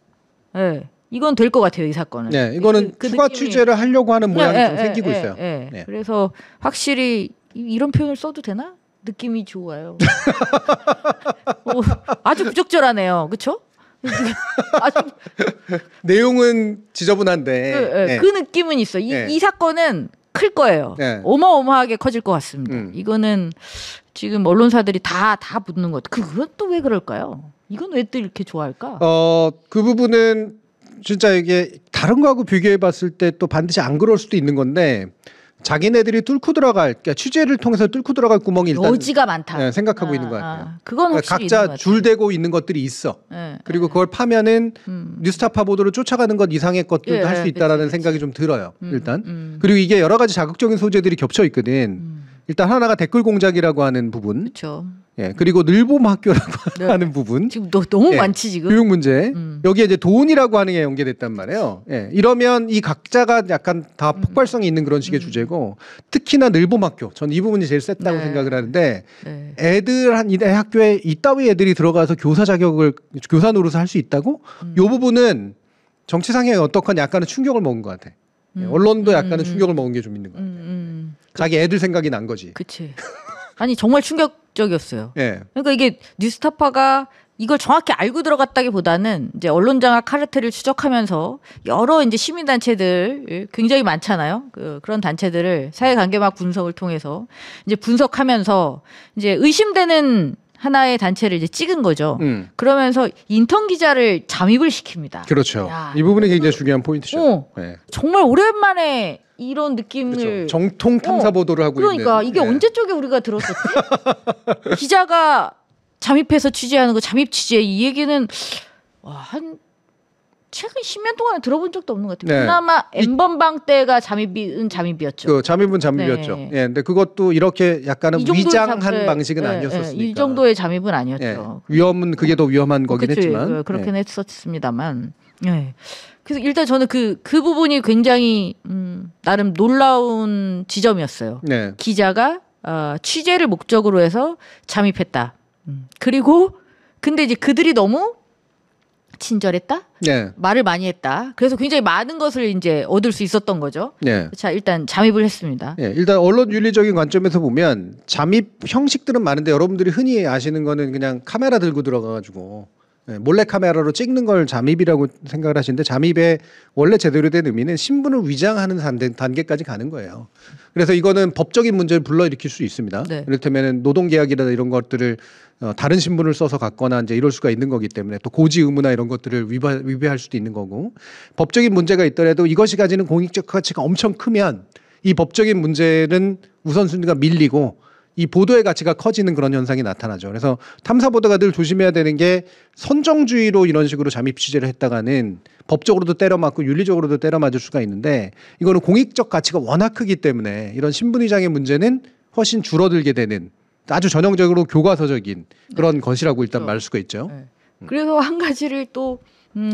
네, 이건 될 것 같아요, 이 사건은. 네, 이거는 추가 느낌이... 취재를 하려고 하는 모양이 좀 생기고 있어요. 네. 그래서 확실히 이런 표현을 써도 되나? 느낌이 좋아요. 아주 부적절하네요, 그렇죠? 내용은 지저분한데 그 느낌은 있어. 이 사건은 클 거예요. 어마어마하게 커질 것 같습니다. 이거는 지금 언론사들이 다 묻는 것 같아요. 그건 또 왜 그럴까요? 이건 왜 또 이렇게 좋아할까? 그 부분은 진짜 이게 다른 거하고 비교해 봤을 때 또 반드시 안 그럴 수도 있는 건데 자기네들이 뚫고 들어갈, 그러니까 취재를 통해서 뚫고 들어갈 구멍이 일단 여지가 많다. 생각하고 있는 것 같아요. 그건 확실히 각자 줄대고 있는 것들이 있어. 그리고 그걸 파면은 뉴스타파 보도를 쫓아가는 것 이상의 것들도 할 수 있다라는 생각이 좀 들어요. 일단. 그리고 이게 여러 가지 자극적인 소재들이 겹쳐 있거든. 일단 하나가 댓글 공작이라고 하는 부분. 그렇죠. 그리고 늘봄 학교라고 하는 부분. 지금 너무 많지 지금. 교육 문제. 여기에 이제 돈이라고 하는 게 연계됐단 말이에요. 이러면 이 각자가 약간 다 폭발성이 있는 그런 식의 주제고 특히나 늘봄 학교. 전 이 부분이 제일 셌다고 생각을 하는데 애들 이 학교에 이따위 애들이 들어가서 교사 교사 노릇을 할 수 있다고? 이 부분은 정치상에 어떡한 약간의 충격을 먹은 것 같아. 언론도 약간의 충격을 먹은 게 좀 있는 것 같아. 자기 애들 생각이 난 거지. 그치. 아니 정말 충격적이었어요. 예. 그러니까 이게 뉴스타파가 이걸 정확히 알고 들어갔다기보다는 이제 언론장악 카르텔을 추적하면서 여러 이제 시민단체들 굉장히 많잖아요. 그런 단체들을 사회관계막 분석을 통해서 이제 분석하면서 이제 의심되는 하나의 단체를 이제 찍은 거죠. 그러면서 인턴 기자를 잠입을 시킵니다. 그렇죠. 이 부분이 굉장히 중요한 포인트죠. 정말 오랜만에 이런 느낌을 그렇죠. 정통 탐사 보도를 하고 그러니까 있는. 이게 언제 쪽에 우리가 들었었지? 기자가 잠입해서 취재하는 거 잠입 취재 이 얘기는 한 최근 10년 동안 들어본 적도 없는 것 같아요. 그나마 N번방 때가 잠입이었죠. 그 잠입은 잠입이었죠. 근데 그것도 이렇게 약간은 위장한 방식은 아니었었으니까. 이 정도의 잠입은 아니었죠. 위험은 그게 더 위험한 거긴 했지만. 그렇긴 했었습니다만. 그래서 일단 저는 그 부분이 굉장히 나름 놀라운 지점이었어요. 기자가 취재를 목적으로 해서 잠입했다. 그리고 근데 이제 그들이 너무 친절했다? 말을 많이 했다. 그래서 굉장히 많은 것을 이제 얻을 수 있었던 거죠. 자, 일단 잠입을 했습니다. 일단 언론 윤리적인 관점에서 보면 잠입 형식들은 많은데 여러분들이 흔히 아시는 거는 그냥 카메라 들고 들어가가지고 몰래 카메라로 찍는 걸 잠입이라고 생각을 하시는데 잠입의 원래 제대로 된 의미는 신분을 위장하는 단계까지 가는 거예요. 그래서 이거는 법적인 문제를 불러일으킬 수 있습니다. 이를테면 노동계약이나 이런 것들을 다른 신분을 써서 갖거나 이제 이럴 수가 있는 거기 때문에 또 고지 의무나 이런 것들을 위배할 수도 있는 거고 법적인 문제가 있더라도 이것이 가지는 공익적 가치가 엄청 크면 이 법적인 문제는 우선순위가 밀리고 이 보도의 가치가 커지는 그런 현상이 나타나죠. 그래서 탐사 보도가 늘 조심해야 되는 게 선정주의로 이런 식으로 잠입 취재를 했다가는 법적으로도 때려맞고 윤리적으로도 때려맞을 수가 있는데 이거는 공익적 가치가 워낙 크기 때문에 이런 신분위장의 문제는 훨씬 줄어들게 되는 아주 전형적으로 교과서적인 그런 것이라고 일단 말할 수가 있죠. 그래서 한 가지를 또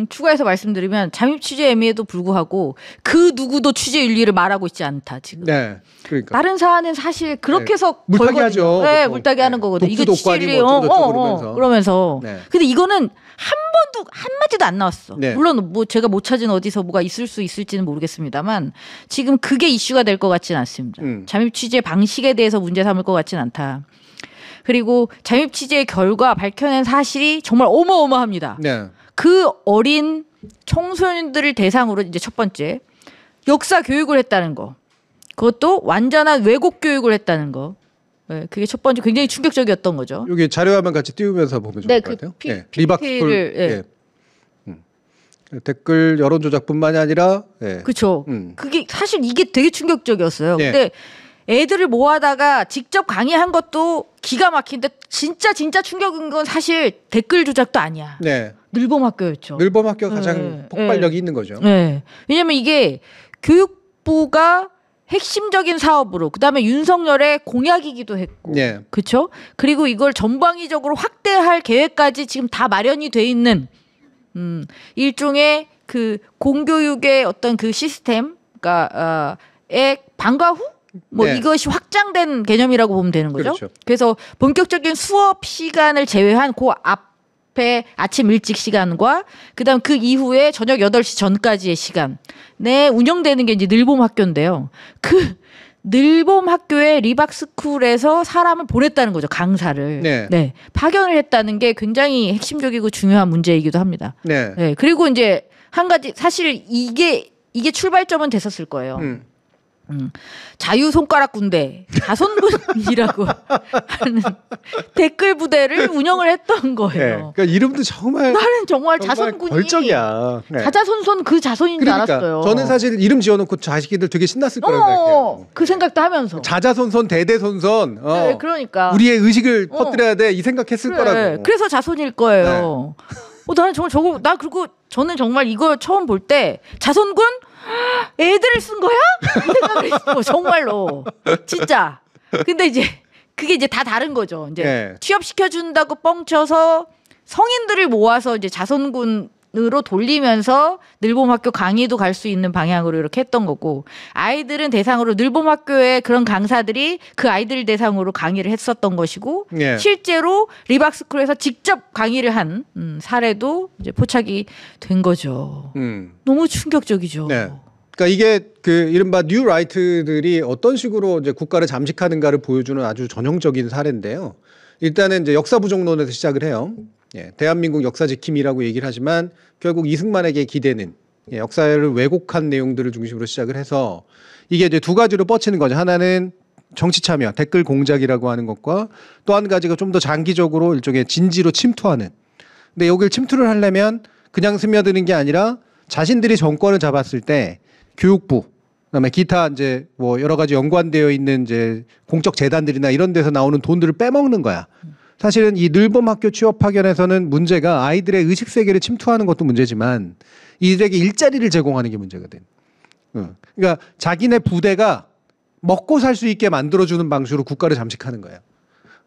추가해서 말씀드리면 잠입 취재임에도 불구하고 그 누구도 취재 윤리를 말하고 있지 않다 지금. 네, 그러니까 다른 사안은 사실 그렇게 해서 물타기 걸거든요. 하죠. 네, 보통. 물타기 하는 거거든요. 이거 독주 취재 독과니 윤리 뭐 어쩌고저쩌고 그러면서. 네. 근데 이거는 한 번도 한 마디도 안 나왔어. 네. 물론 뭐 제가 못 찾은 어디서 뭐가 있을 수 있을지는 모르겠습니다만 지금 그게 이슈가 될 것 같지는 않습니다. 잠입 취재 방식에 대해서 문제 삼을 것 같지는 않다. 그리고 잠입 취재의 결과 밝혀낸 사실이 정말 어마어마합니다. 네. 그 어린 청소년들을 대상으로 이제 첫 번째 역사 교육을 했다는 거. 그것도 완전한 왜곡 교육을 했다는 거. 네, 그게 첫 번째 굉장히 충격적이었던 거죠. 여기 자료화면 같이 띄우면서 보면 좋을 것 같아요. 리박스쿨. 댓글 여론 조작뿐만이 아니라 그렇죠. 그게 사실 이게 되게 충격적이었어요. 네. 근데 애들을 모아다가 직접 강의한 것도 기가 막힌데 진짜 충격인 건 사실 댓글 조작도 아니야. 네. 늘봄학교였죠. 늘봄학교가 가장 폭발력이 있는 거죠. 네. 왜냐면 이게 교육부가 핵심적인 사업으로 그다음에 윤석열의 공약이기도 했고. 네. 그렇죠? 그리고 이걸 전방위적으로 확대할 계획까지 지금 다 마련이 돼 있는 일종의 그 공교육의 어떤 그 시스템 의 방과 후 뭐 네. 이것이 확장된 개념이라고 보면 되는 거죠. 그렇죠. 그래서 본격적인 수업 시간을 제외한 그 앞에 아침 일찍 시간과 그다음 그 이후에 저녁 8시 전까지의 시간에 운영되는 게 이제 늘봄 학교인데요. 그 늘봄 학교에 리박스쿨에서 사람을 보냈다는 거죠. 강사를. 네. 파견을 했다는 게 굉장히 핵심적이고 중요한 문제이기도 합니다. 네. 네. 그리고 이제 한 가지 사실 이게 출발점은 됐었을 거예요. 자유 손가락 군대 자손군이라고 하는 댓글 부대를 운영을 했던 거예요. 네. 그러니까 이름도 정말 나는 정말 자손군이 걸적이야. 네. 자자손손 그 자손인 줄 알았어요. 저는 사실 이름 지어놓고 자식이들 되게 신났을 거라고 생각해요. 그 생각도 하면서. 자자손손 대대손손. 네, 그러니까 우리의 의식을 퍼뜨려야 돼 이 생각했을 거라고. 그래서 자손일 거예요. 나는 정말 저거 나 그리고 저는 정말 이거 처음 볼 때 자손군 애들을 쓴 거야? 이 생각을 했어. 정말로 진짜. 근데 이제 그게 이제 다 다른 거죠. 이제 취업시켜 준다고 뻥쳐서 성인들을 모아서 이제 자손군으로 돌리면서 늘봄학교 강의도 갈 수 있는 방향으로 이렇게 했던 거고, 아이들은 대상으로 늘봄학교의 그런 강사들이 그 아이들 대상으로 강의를 했었던 것이고, 실제로 리박스쿨에서 직접 강의를 한 사례도 이제 포착이 된 거죠. 너무 충격적이죠. 네. 그러니까 이게 그 이른바 뉴 라이트들이 어떤 식으로 이제 국가를 잠식하는가를 보여주는 아주 전형적인 사례인데요. 일단은 이제 역사 부정론에서 시작을 해요. 대한민국 역사 지킴이라고 얘기를 하지만 결국 이승만에게 기대는 역사를 왜곡한 내용들을 중심으로 시작을 해서 이게 이제 두 가지로 뻗치는 거죠. 하나는 정치 참여, 댓글 공작이라고 하는 것과 또 한 가지가 좀 더 장기적으로 일종의 진지로 침투하는. 근데 여기를 침투를 하려면 그냥 스며드는 게 아니라 자신들이 정권을 잡았을 때 교육부, 그다음에 기타 이제 뭐 여러 가지 연관되어 있는 이제 공적 재단들이나 이런 데서 나오는 돈들을 빼먹는 거야. 사실은 이 늘봄학교 취업 파견에서는 문제가 아이들의 의식 세계를 침투하는 것도 문제지만 이들에게 일자리를 제공하는 게 문제거든. 그러니까 자기네 부대가 먹고 살 수 있게 만들어주는 방식으로 국가를 잠식하는 거예요.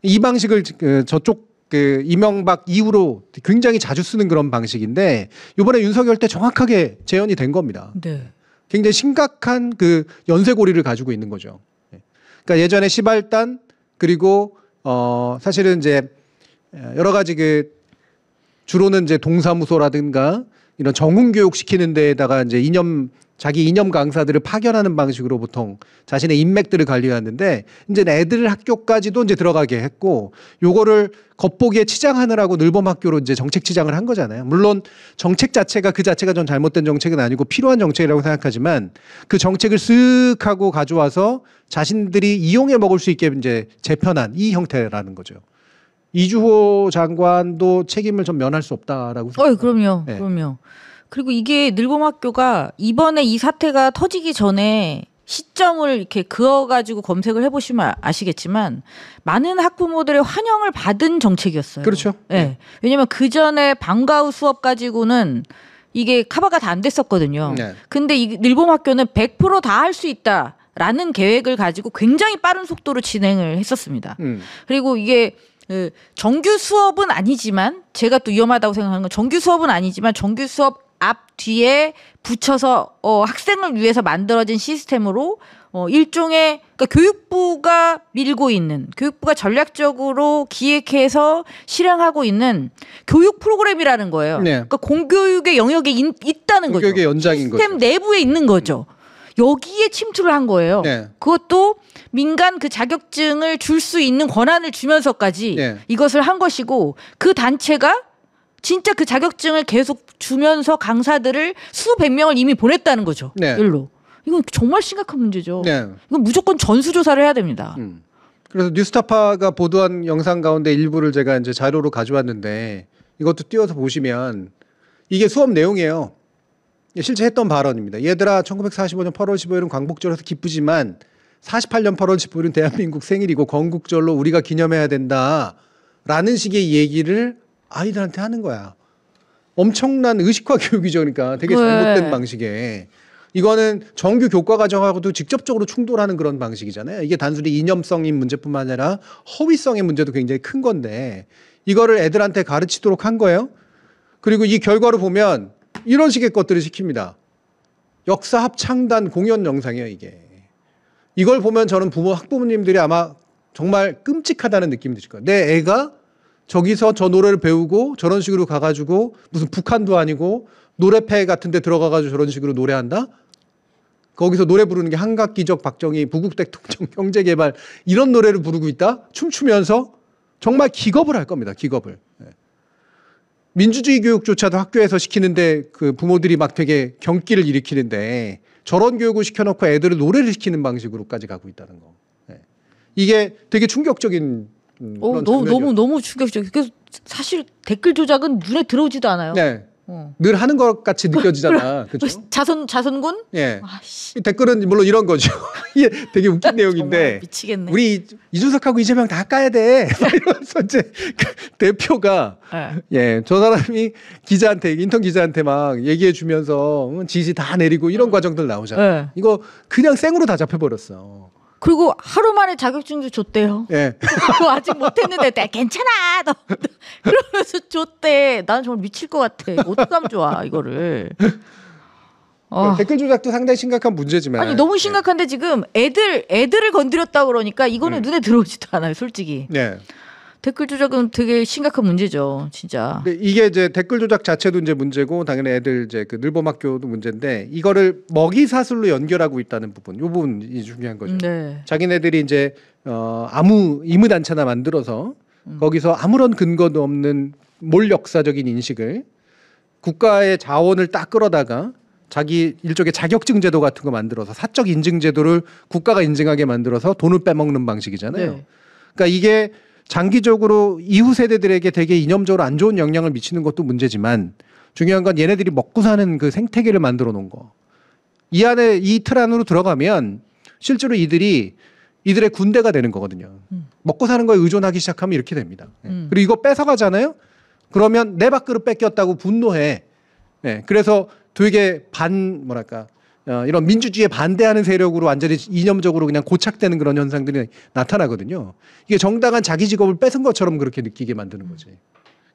이 방식을 저쪽 이명박 이후로 굉장히 자주 쓰는 그런 방식인데 이번에 윤석열 때 정확하게 재현이 된 겁니다. 네. 굉장히 심각한 그 연쇄고리를 가지고 있는 거죠. 그러니까 예전에 시발단 그리고 사실은 이제 여러 가지 주로는 이제 동사무소라든가 이런 정훈 교육 시키는 데에다가 이제 자기 이념 강사들을 파견하는 방식으로 보통 자신의 인맥들을 관리하는데 이제 애들 학교까지도 이제 들어가게 했고 요거를 겉보기에 치장하느라고 늘봄학교로 이제 정책 치장을 한 거잖아요. 물론 정책 자체가 그 자체가 좀 잘못된 정책은 아니고 필요한 정책이라고 생각하지만 그 정책을 쓱 하고 가져와서 자신들이 이용해 먹을 수 있게 이제 재편한 이 형태라는 거죠. 이주호 장관도 책임을 좀 면할 수 없다라고 생각합니다. 그럼요. 그럼요. 그리고 이게 늘봄학교가 이번에 이 사태가 터지기 전에 시점을 이렇게 그어가지고 검색을 해보시면 아시겠지만 많은 학부모들의 환영을 받은 정책이었어요. 그렇죠. 네. 왜냐하면 그 전에 방과 후 수업 가지고는 이게 커버가 다 안 됐었거든요. 네. 근데 이 늘봄학교는 100% 다 할 수 있다라는 계획을 가지고 굉장히 빠른 속도로 진행을 했었습니다. 그리고 이게 정규 수업은 아니지만 제가 또 위험하다고 생각하는 건 정규 수업은 아니지만 정규 수업 앞 뒤에 붙여서 학생을 위해서 만들어진 시스템으로 일종의 그러니까 교육부가 밀고 있는 교육부가 전략적으로 기획해서 실행하고 있는 교육 프로그램이라는 거예요. 네. 그러니까 공교육의 영역에 있다는 거죠. 공교육의 연장인 시스템 거죠. 내부에 있는 거죠. 여기에 침투를 한 거예요. 네. 그것도 민간 그 자격증을 줄 수 있는 권한을 주면서까지 네. 이것을 한 것이고 그 단체가 진짜 그 자격증을 계속 주면서 강사들을 수백 명을 이미 보냈다는 거죠. 네. 일로. 이건 정말 심각한 문제죠. 네. 이건 무조건 전수조사를 해야 됩니다. 그래서 뉴스타파가 보도한 영상 가운데 일부를 제가 이제 자료로 가져왔는데 이것도 띄워서 보시면 이게 수업 내용이에요. 실제 했던 발언입니다. 얘들아 1945년 8월 15일은 광복절에서 기쁘지만 48년 8월 15일은 대한민국 생일이고 건국절로 우리가 기념해야 된다라는 식의 얘기를 아이들한테 하는 거야. 엄청난 의식화 교육이죠. 그러니까 되게 잘못된 네. 방식에. 이거는 정규 교과 과정하고도 직접적으로 충돌하는 그런 방식이잖아요. 이게 단순히 이념성인 문제뿐만 아니라 허위성의 문제도 굉장히 큰 건데 이거를 애들한테 가르치도록 한 거예요. 그리고 이 결과를 보면 이런 식의 것들을 시킵니다. 역사 합창단 공연 영상이에요, 이게. 이걸 보면 저는 학부모님들이 아마 정말 끔찍하다는 느낌이 드실 거예요. 내 애가 저기서 저 노래를 배우고 저런 식으로 가가지고 무슨 북한도 아니고 노래패 같은 데 들어가가지고 저런 식으로 노래한다? 거기서 노래 부르는 게 한각기적 박정희 부국대통령 경제개발 이런 노래를 부르고 있다? 춤추면서 정말 기겁을 할 겁니다. 기겁을. 민주주의 교육조차도 학교에서 시키는데 그 부모들이 막 되게 경기를 일으키는데 저런 교육을 시켜놓고 애들을 노래를 시키는 방식으로까지 가고 있다는 거. 이게 되게 충격적인 그런 장면이에요. 너무 충격적이에요. 그래서 사실 댓글 조작은 눈에 들어오지도 않아요. 네. 늘 하는 것 같이 느껴지잖아. 그렇죠? 자선군? 예. 아씨. 이 댓글은 물론 이런 거죠. 이게 되게 웃긴 정말 내용인데 미치겠네. 우리 이준석하고 이재명 다 까야 돼. 이러면서 이제 그 대표가 예, 저 사람이 기자한테 인턴 기자한테 막 얘기해 주면서 지시 다 내리고 이런 과정들 나오잖아요. 네. 이거 그냥 생으로 다 잡혀버렸어. 그리고 하루 만에 자격증도 줬대요. 예. 그거 아직 못했는데 괜찮아. 너. 그러면서 줬대. 난 정말 미칠 것 같아. 어떡하면 좋아 이거를. 댓글 조작도 상당히 심각한 문제지만 아니 너무 심각한데 지금 애들을 건드렸다 그러니까 이거는 눈에 들어오지도 않아요, 솔직히. 네. 댓글 조작은 되게 심각한 문제죠, 진짜. 근데 이게 이제 댓글 조작 자체도 이제 문제고 당연히 애들 이제 그 늘봄학교도 문제인데 이거를 먹이 사슬로 연결하고 있다는 부분, 이 부분이 중요한 거죠. 네. 자기네들이 이제 아무 임의단체나 만들어서 거기서 아무런 근거도 없는 몰 역사적인 인식을 국가의 자원을 딱 끌어다가 자기 일종의 자격증 제도 같은 거 만들어서 사적 인증 제도를 국가가 인증하게 만들어서 돈을 빼먹는 방식이잖아요. 네. 그러니까 이게 장기적으로 이후 세대들에게 되게 이념적으로 안 좋은 영향을 미치는 것도 문제지만 중요한 건 얘네들이 먹고 사는 그 생태계를 만들어 놓은 거. 이 안에 이 틀 안으로 들어가면 실제로 이들의 군대가 되는 거거든요. 먹고 사는 거에 의존하기 시작하면 이렇게 됩니다. 그리고 이거 뺏어가잖아요. 그러면 내 밥그릇 뺏겼다고 분노해. 네, 그래서 되게 이런 민주주의에 반대하는 세력으로 완전히 이념적으로 그냥 고착되는 그런 현상들이 나타나거든요. 이게 정당한 자기 직업을 뺏은 것처럼 그렇게 느끼게 만드는 거지.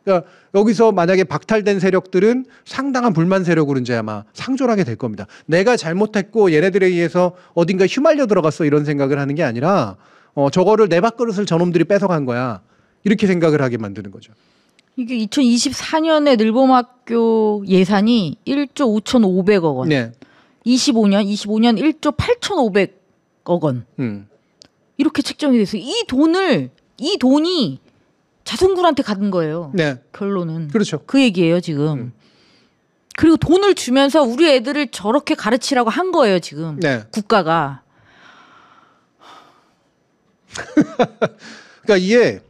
그러니까 여기서 만약에 박탈된 세력들은 상당한 불만 세력으로 이제 아마 상존하게 될 겁니다. 내가 잘못했고 얘네들에 의해서 어딘가 휘말려 들어갔어 이런 생각을 하는 게 아니라 저거를 내 밥그릇을 저놈들이 뺏어간 거야. 이렇게 생각을 하게 만드는 거죠. 이게 2024년에 늘봄학교 예산이 1조 5,500억 원. 네. 25년 1조 8,500억 원. 이렇게 책정이 됐어요. 이 돈이 자선군한테 가는 거예요. 네. 결론은. 그렇죠. 그 얘기예요, 지금. 그리고 돈을 주면서 우리 애들을 저렇게 가르치라고 한 거예요, 지금. 네. 국가가. 그러니까 이게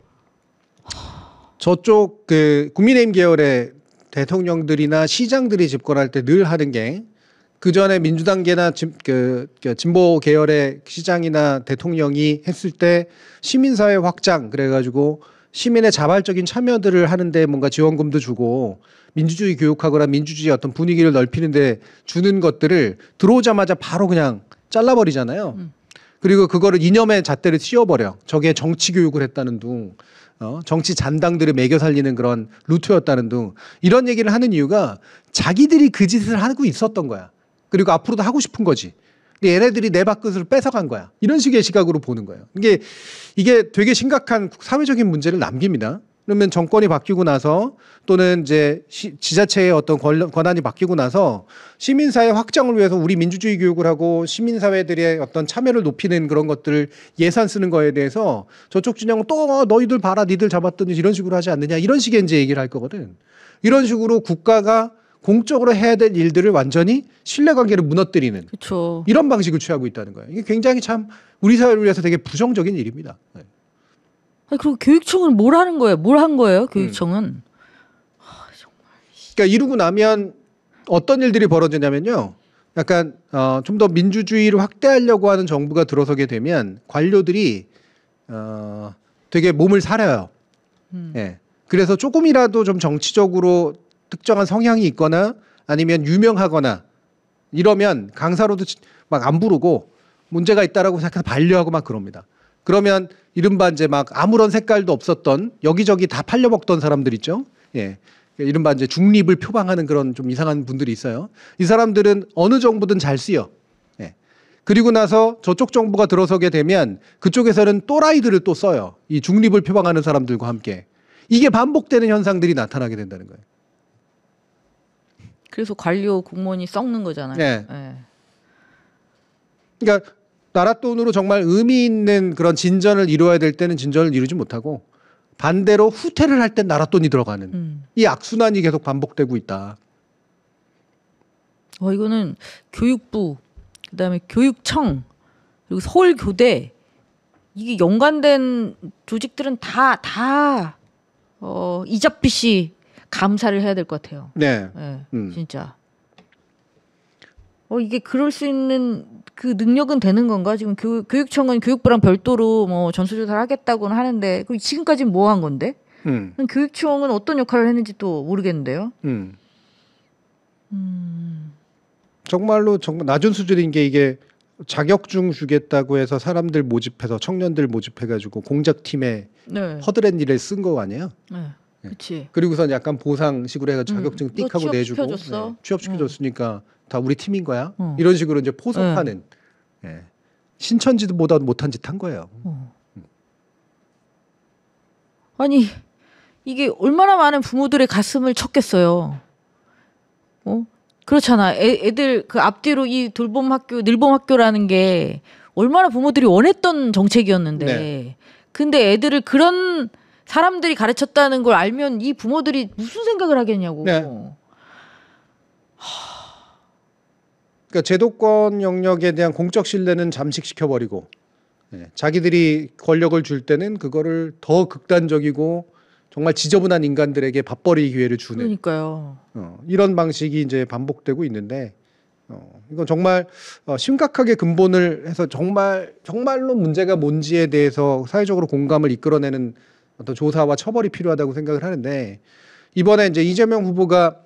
저쪽 그 국민의힘 계열의 대통령들이나 시장들이 집권할 때 늘 하는 게 그 전에 민주당계나 진보 계열의 시장이나 대통령이 했을 때 시민사회 확장 그래가지고 시민의 자발적인 참여들을 하는데 뭔가 지원금도 주고 민주주의 교육하거나 민주주의 어떤 분위기를 넓히는데 주는 것들을 들어오자마자 바로 그냥 잘라버리잖아요. 그리고 그거를 이념의 잣대를 씌워버려. 저게 정치 교육을 했다는 둥. 정치 잔당들을 매겨 살리는 그런 루트였다는 등 이런 얘기를 하는 이유가 자기들이 그 짓을 하고 있었던 거야. 그리고 앞으로도 하고 싶은 거지. 근데 얘네들이 내 밥그릇을 뺏어간 거야. 이런 식의 시각으로 보는 거예요. 이게 되게 심각한 사회적인 문제를 남깁니다. 그러면 정권이 바뀌고 나서 또는 이제 지자체의 어떤 권한이 바뀌고 나서 시민사회 확장을 위해서 우리 민주주의 교육을 하고 시민사회들의 어떤 참여를 높이는 그런 것들을 예산 쓰는 거에 대해서 저쪽 진영은 또 너희들 봐라 니들 잡았더니 이런 식으로 하지 않느냐 이런 식의 이제 얘기를 할 거거든. 이런 식으로 국가가 공적으로 해야 될 일들을 완전히 신뢰관계를 무너뜨리는 그쵸. 이런 방식을 취하고 있다는 거예요. 이게 굉장히 참 우리 사회를 위해서 되게 부정적인 일입니다. 네. 아니, 그리고 교육청은 뭘 하는 거예요? 뭘 한 거예요? 교육청은? 그러니까 이루고 나면 어떤 일들이 벌어지냐면요. 약간 좀 더 민주주의를 확대하려고 하는 정부가 들어서게 되면 관료들이 되게 몸을 사려요. 예. 그래서 조금이라도 좀 정치적으로 특정한 성향이 있거나 아니면 유명하거나 이러면 강사로도 막 안 부르고 문제가 있다라고 생각해서 반려하고 막 그럽니다. 그러면 이른바 이제 막 아무런 색깔도 없었던 여기저기 다 팔려먹던 사람들 있죠. 예. 이른바 이제 중립을 표방하는 그런 좀 이상한 분들이 있어요. 이 사람들은 어느 정부든 잘 쓰여. 예. 그리고 나서 저쪽 정부가 들어서게 되면 그쪽에서는 또라이들을 또 써요. 이 중립을 표방하는 사람들과 함께. 이게 반복되는 현상들이 나타나게 된다는 거예요. 그래서 관료 공무원이 썩는 거잖아요. 네. 네. 그러니까 나라 돈으로 정말 의미 있는 그런 진전을 이루어야 될 때는 진전을 이루지 못하고 반대로 후퇴를 할 땐 나라 돈이 들어가는 이 악순환이 계속 반복되고 있다. 이거는 교육부, 그다음에 교육청, 그리고 서울교대 이게 연관된 조직들은 다 이잡빛이 감사를 해야 될 것 같아요. 네. 네, 진짜. 이게 그럴 수 있는 그 능력은 되는 건가? 지금 교육청은 교육부랑 별도로 뭐 전수조사를 하겠다고는 하는데 지금까지는 뭐 한 건데? 교육청은 어떤 역할을 했는지 또 모르겠는데요. 정말 낮은 수준인 게 이게 자격증 주겠다고 해서 사람들 모집해서 청년들 모집해가지고 공작팀에 네. 허드렛 일에 쓴 거 아니에요? 네. 그렇지. 그리고선 약간 보상식으로 해가지고 자격증 띡 하고 내주고 취업시켜줬어. 네. 취업시켜줬으니까 다 우리 팀인 거야. 이런 식으로 이제 포섭하는 네. 신천지보다 못한 짓 한 거예요. 아니 이게 얼마나 많은 부모들의 가슴을 쳤겠어요. 그렇잖아. 애들 그 앞뒤로 이 돌봄 학교, 늘봄 학교라는 게 얼마나 부모들이 원했던 정책이었는데, 네. 근데 애들을 그런 사람들이 가르쳤다는 걸 알면 이 부모들이 무슨 생각을 하겠냐고. 네. 그러니까 제도권 영역에 대한 공적 신뢰는 잠식시켜버리고 네. 자기들이 권력을 줄 때는 그거를 더 극단적이고 정말 지저분한 인간들에게 밥벌이 기회를 주는 그러니까요. 이런 방식이 이제 반복되고 있는데 이건 정말 심각하게 근본을 해서 정말로 문제가 뭔지에 대해서 사회적으로 공감을 이끌어내는 어떤 조사와 처벌이 필요하다고 생각을 하는데 이번에 이제 이재명 후보가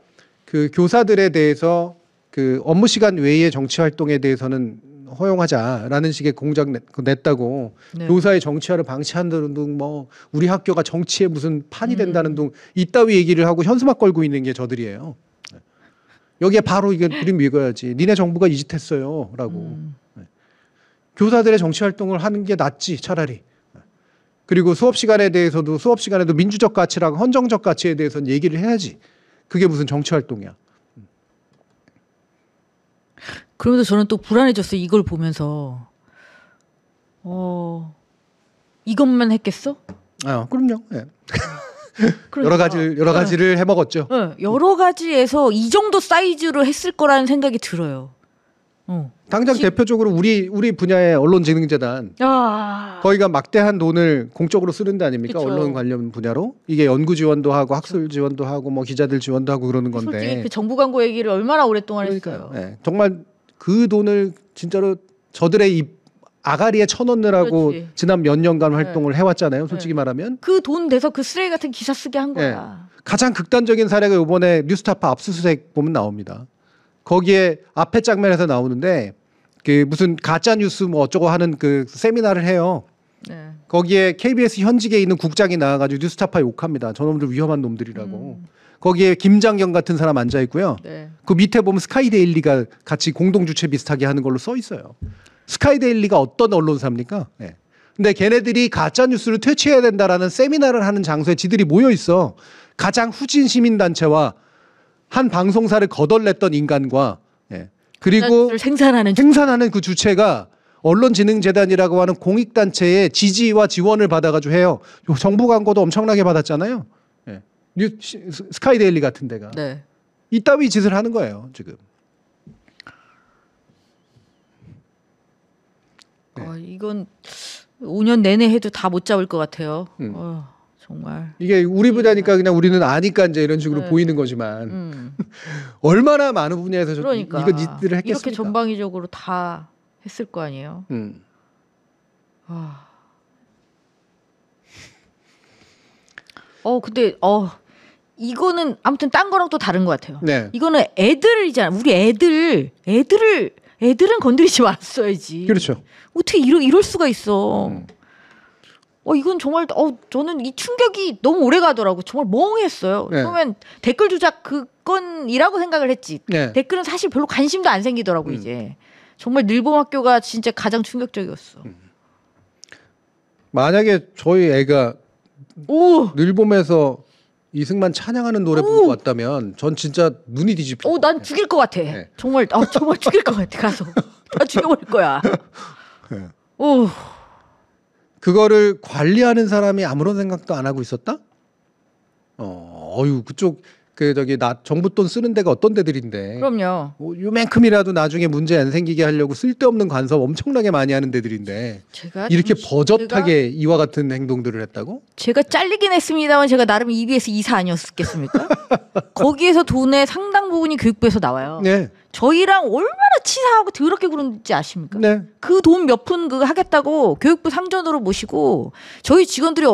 그 교사들에 대해서 그 업무 시간 외의 정치 활동에 대해서는 허용하자라는 식의 공작 냈다고 네. 교사의 정치화를 방치한다는 등 뭐 우리 학교가 정치에 무슨 판이 된다는 등 이따위 얘기를 하고 현수막 걸고 있는 게 저들이에요. 여기에 바로 이게 그림 읽어야지. 니네 정부가 이 짓 했어요. 라고. 교사들의 정치 활동을 하는 게 낫지 차라리. 그리고 수업 시간에 대해서도 수업 시간에도 민주적 가치랑 헌정적 가치에 대해서는 얘기를 해야지. 그게 무슨 정치 활동이야. 그러면서 저는 또 불안해졌어요. 이걸 보면서. 이것만 했겠어? 그럼요. 네. 그러니까. 여러 가지를 해 먹었죠. 네, 여러 가지에서 이 정도 사이즈로 했을 거라는 생각이 들어요. 당장 대표적으로 우리 분야의 언론진흥재단 거기가 막대한 돈을 공적으로 쓰는 데 아닙니까? 그쵸. 언론 관련 분야로 이게 연구 지원도 하고 학술 지원도 하고 뭐 기자들 지원도 하고 그러는 건데. 솔직히 그 정부 광고 얘기를 얼마나 오랫동안 그러니까요. 했어요. 네. 정말 그 돈을 진짜로 저들의 이 아가리에 쳐넣느라고 그렇지. 지난 몇 년간 활동을 해왔잖아요. 솔직히 말하면. 그 돈 내서 그 쓰레기 같은 기사 쓰게 한 거야. 가장 극단적인 사례가 이번에 뉴스타파 압수수색 보면 나옵니다. 거기에 앞에 장면에서 나오는데 그 무슨 가짜 뉴스 뭐 어쩌고 하는 그 세미나를 해요. 네. 거기에 KBS 현직에 있는 국장이 나와가지고 뉴스타파 욕합니다. 저놈들 위험한 놈들이라고. 거기에 김장경 같은 사람 앉아 있고요. 네. 그 밑에 보면 스카이데일리가 같이 공동 주최 비슷하게 하는 걸로 써 있어요. 스카이데일리가 어떤 언론사입니까? 네. 근데 걔네들이 가짜 뉴스를 퇴치해야 된다라는 세미나를 하는 장소에 지들이 모여 있어. 가장 후진 시민 단체와 한 방송사를 거덜냈던 인간과 그리고 생산하는 그 주체가 언론진흥재단이라고 하는 공익단체의 지지와 지원을 받아가지고 해요. 정부 광고도 엄청나게 받았잖아요. 스카이데일리 같은 데가. 네. 이따위 짓을 하는 거예요, 지금. 이건 5년 내내 해도 다 못 잡을 것 같아요. 정말. 이게 우리 분야니까 그냥 우리는 아니까 이제 이런 식으로 보이는 거지만 얼마나 많은 분야에서 그러니까. 이거 니들을 했겠습니까? 이렇게 전방위적으로 다 했을 거 아니에요. 근데 이거는 아무튼 딴 거랑 또 다른 것 같아요. 네. 이거는 애들이잖아. 우리 애들은 건드리지 말았어야지. 그렇죠. 어떻게 이럴 수가 있어. 이건 정말 저는 이 충격이 너무 오래 가더라고. 정말 멍했어요. 네. 그러면 댓글 조작 그건이라고 생각을 했지. 네. 댓글은 사실 별로 관심도 안 생기더라고 이제. 정말 늘봄학교가 진짜 가장 충격적이었어. 만약에 저희 애가 늘봄에서 이승만 찬양하는 노래 부르고 왔다면 전 진짜 눈이 뒤집힐 것 난 같아요. 죽일 것 같아. 네. 정말 죽일 것 같아. 가서 다 죽여버릴 거야. 네. 오. 그거를 관리하는 사람이 아무런 생각도 안 하고 있었다? 그쪽 정부 돈 쓰는 데가 어떤 데들인데? 그럼요. 요만큼이라도 나중에 문제 안 생기게 하려고 쓸데없는 간섭 엄청나게 많이 하는 데들인데 이렇게 버젓하게 이와 같은 행동들을 했다고? 제가 잘리긴 했습니다만 제가 나름 EBS 이사 아니었겠습니까? 거기에서 돈의 상당 부분이 교육부에서 나와요. 네. 저희랑 얼마나 치사하고 더럽게 그런지 아십니까? 네. 그 돈 몇 푼 하겠다고 교육부 상전으로 모시고 저희 직원들이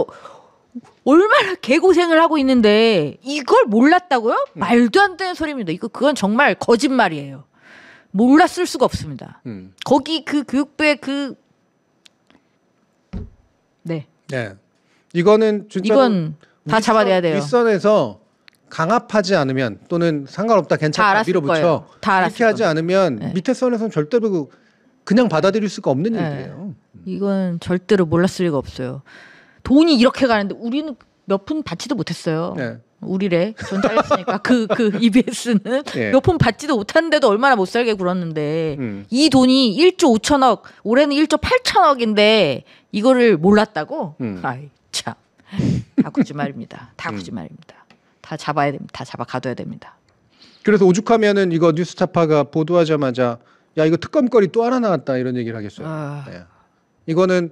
얼마나 개고생을 하고 있는데 이걸 몰랐다고요? 말도 안 되는 소리입니다. 그건 정말 거짓말이에요. 몰랐을 수가 없습니다. 거기 그 교육부의 네. 이건 진짜 이건 다 잡아내야 돼요. 윗선에서 강압하지 않으면 또는 상관없다 괜찮다 밀어붙여 이렇게 하지 않으면 밑에 선에서는 절대로 그냥 받아들일 수가 없는 일이에요. 이건 절대로 몰랐을 리가 없어요. 돈이 이렇게 가는데 우리는 몇 푼 받지도 못했어요. 네. 우리래. 전 잘렸으니까 그 EBS는 몇 푼 받지도 못하는데도 얼마나 못 살게 굴었는데 이 돈이 1조 5천억 올해는 1조 8천억인데 이거를 몰랐다고? 아이 참. 다 거짓말입니다. 다 거짓말입니다. 다 잡아야 됩니다. 다 잡아 가둬야 됩니다. 그래서 오죽하면은 이거 뉴스타파가 보도하자마자 야 이거 특검거리 또 하나 나왔다 이런 얘기를 하겠어요. 이거는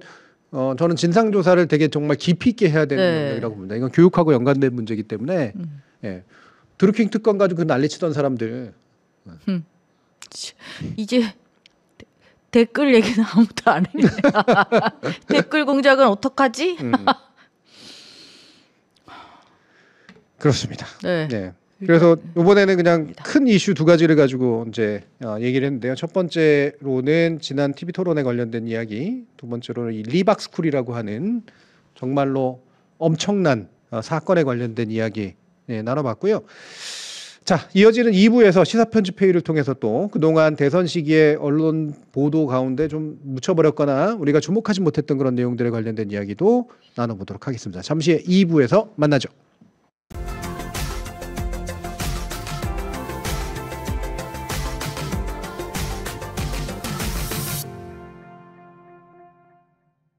저는 진상조사를 되게 정말 깊이 있게 해야 되는 영역이라고 봅니다. 이건 교육하고 연관된 문제이기 때문에 드루킹 특검 가지고 그 난리치던 사람들 이제 댓글 얘기는 아무도 안 해. 댓글 공작은 어떡하지? 그렇습니다. 네. 그래서 이번에는 그냥 큰 이슈 두 가지를 가지고 이제 얘기를 했는데요. 첫 번째로는 지난 TV 토론에 관련된 이야기, 두 번째로는 이 리박스쿨이라고 하는 정말로 엄청난 사건에 관련된 이야기 나눠봤고요. 자, 이어지는 2부에서 시사편집회의를 통해서 또 그동안 대선 시기에 언론 보도 가운데 좀 묻혀버렸거나 우리가 주목하지 못했던 그런 내용들에 관련된 이야기도 나눠보도록 하겠습니다. 잠시 후에 2부에서 만나죠.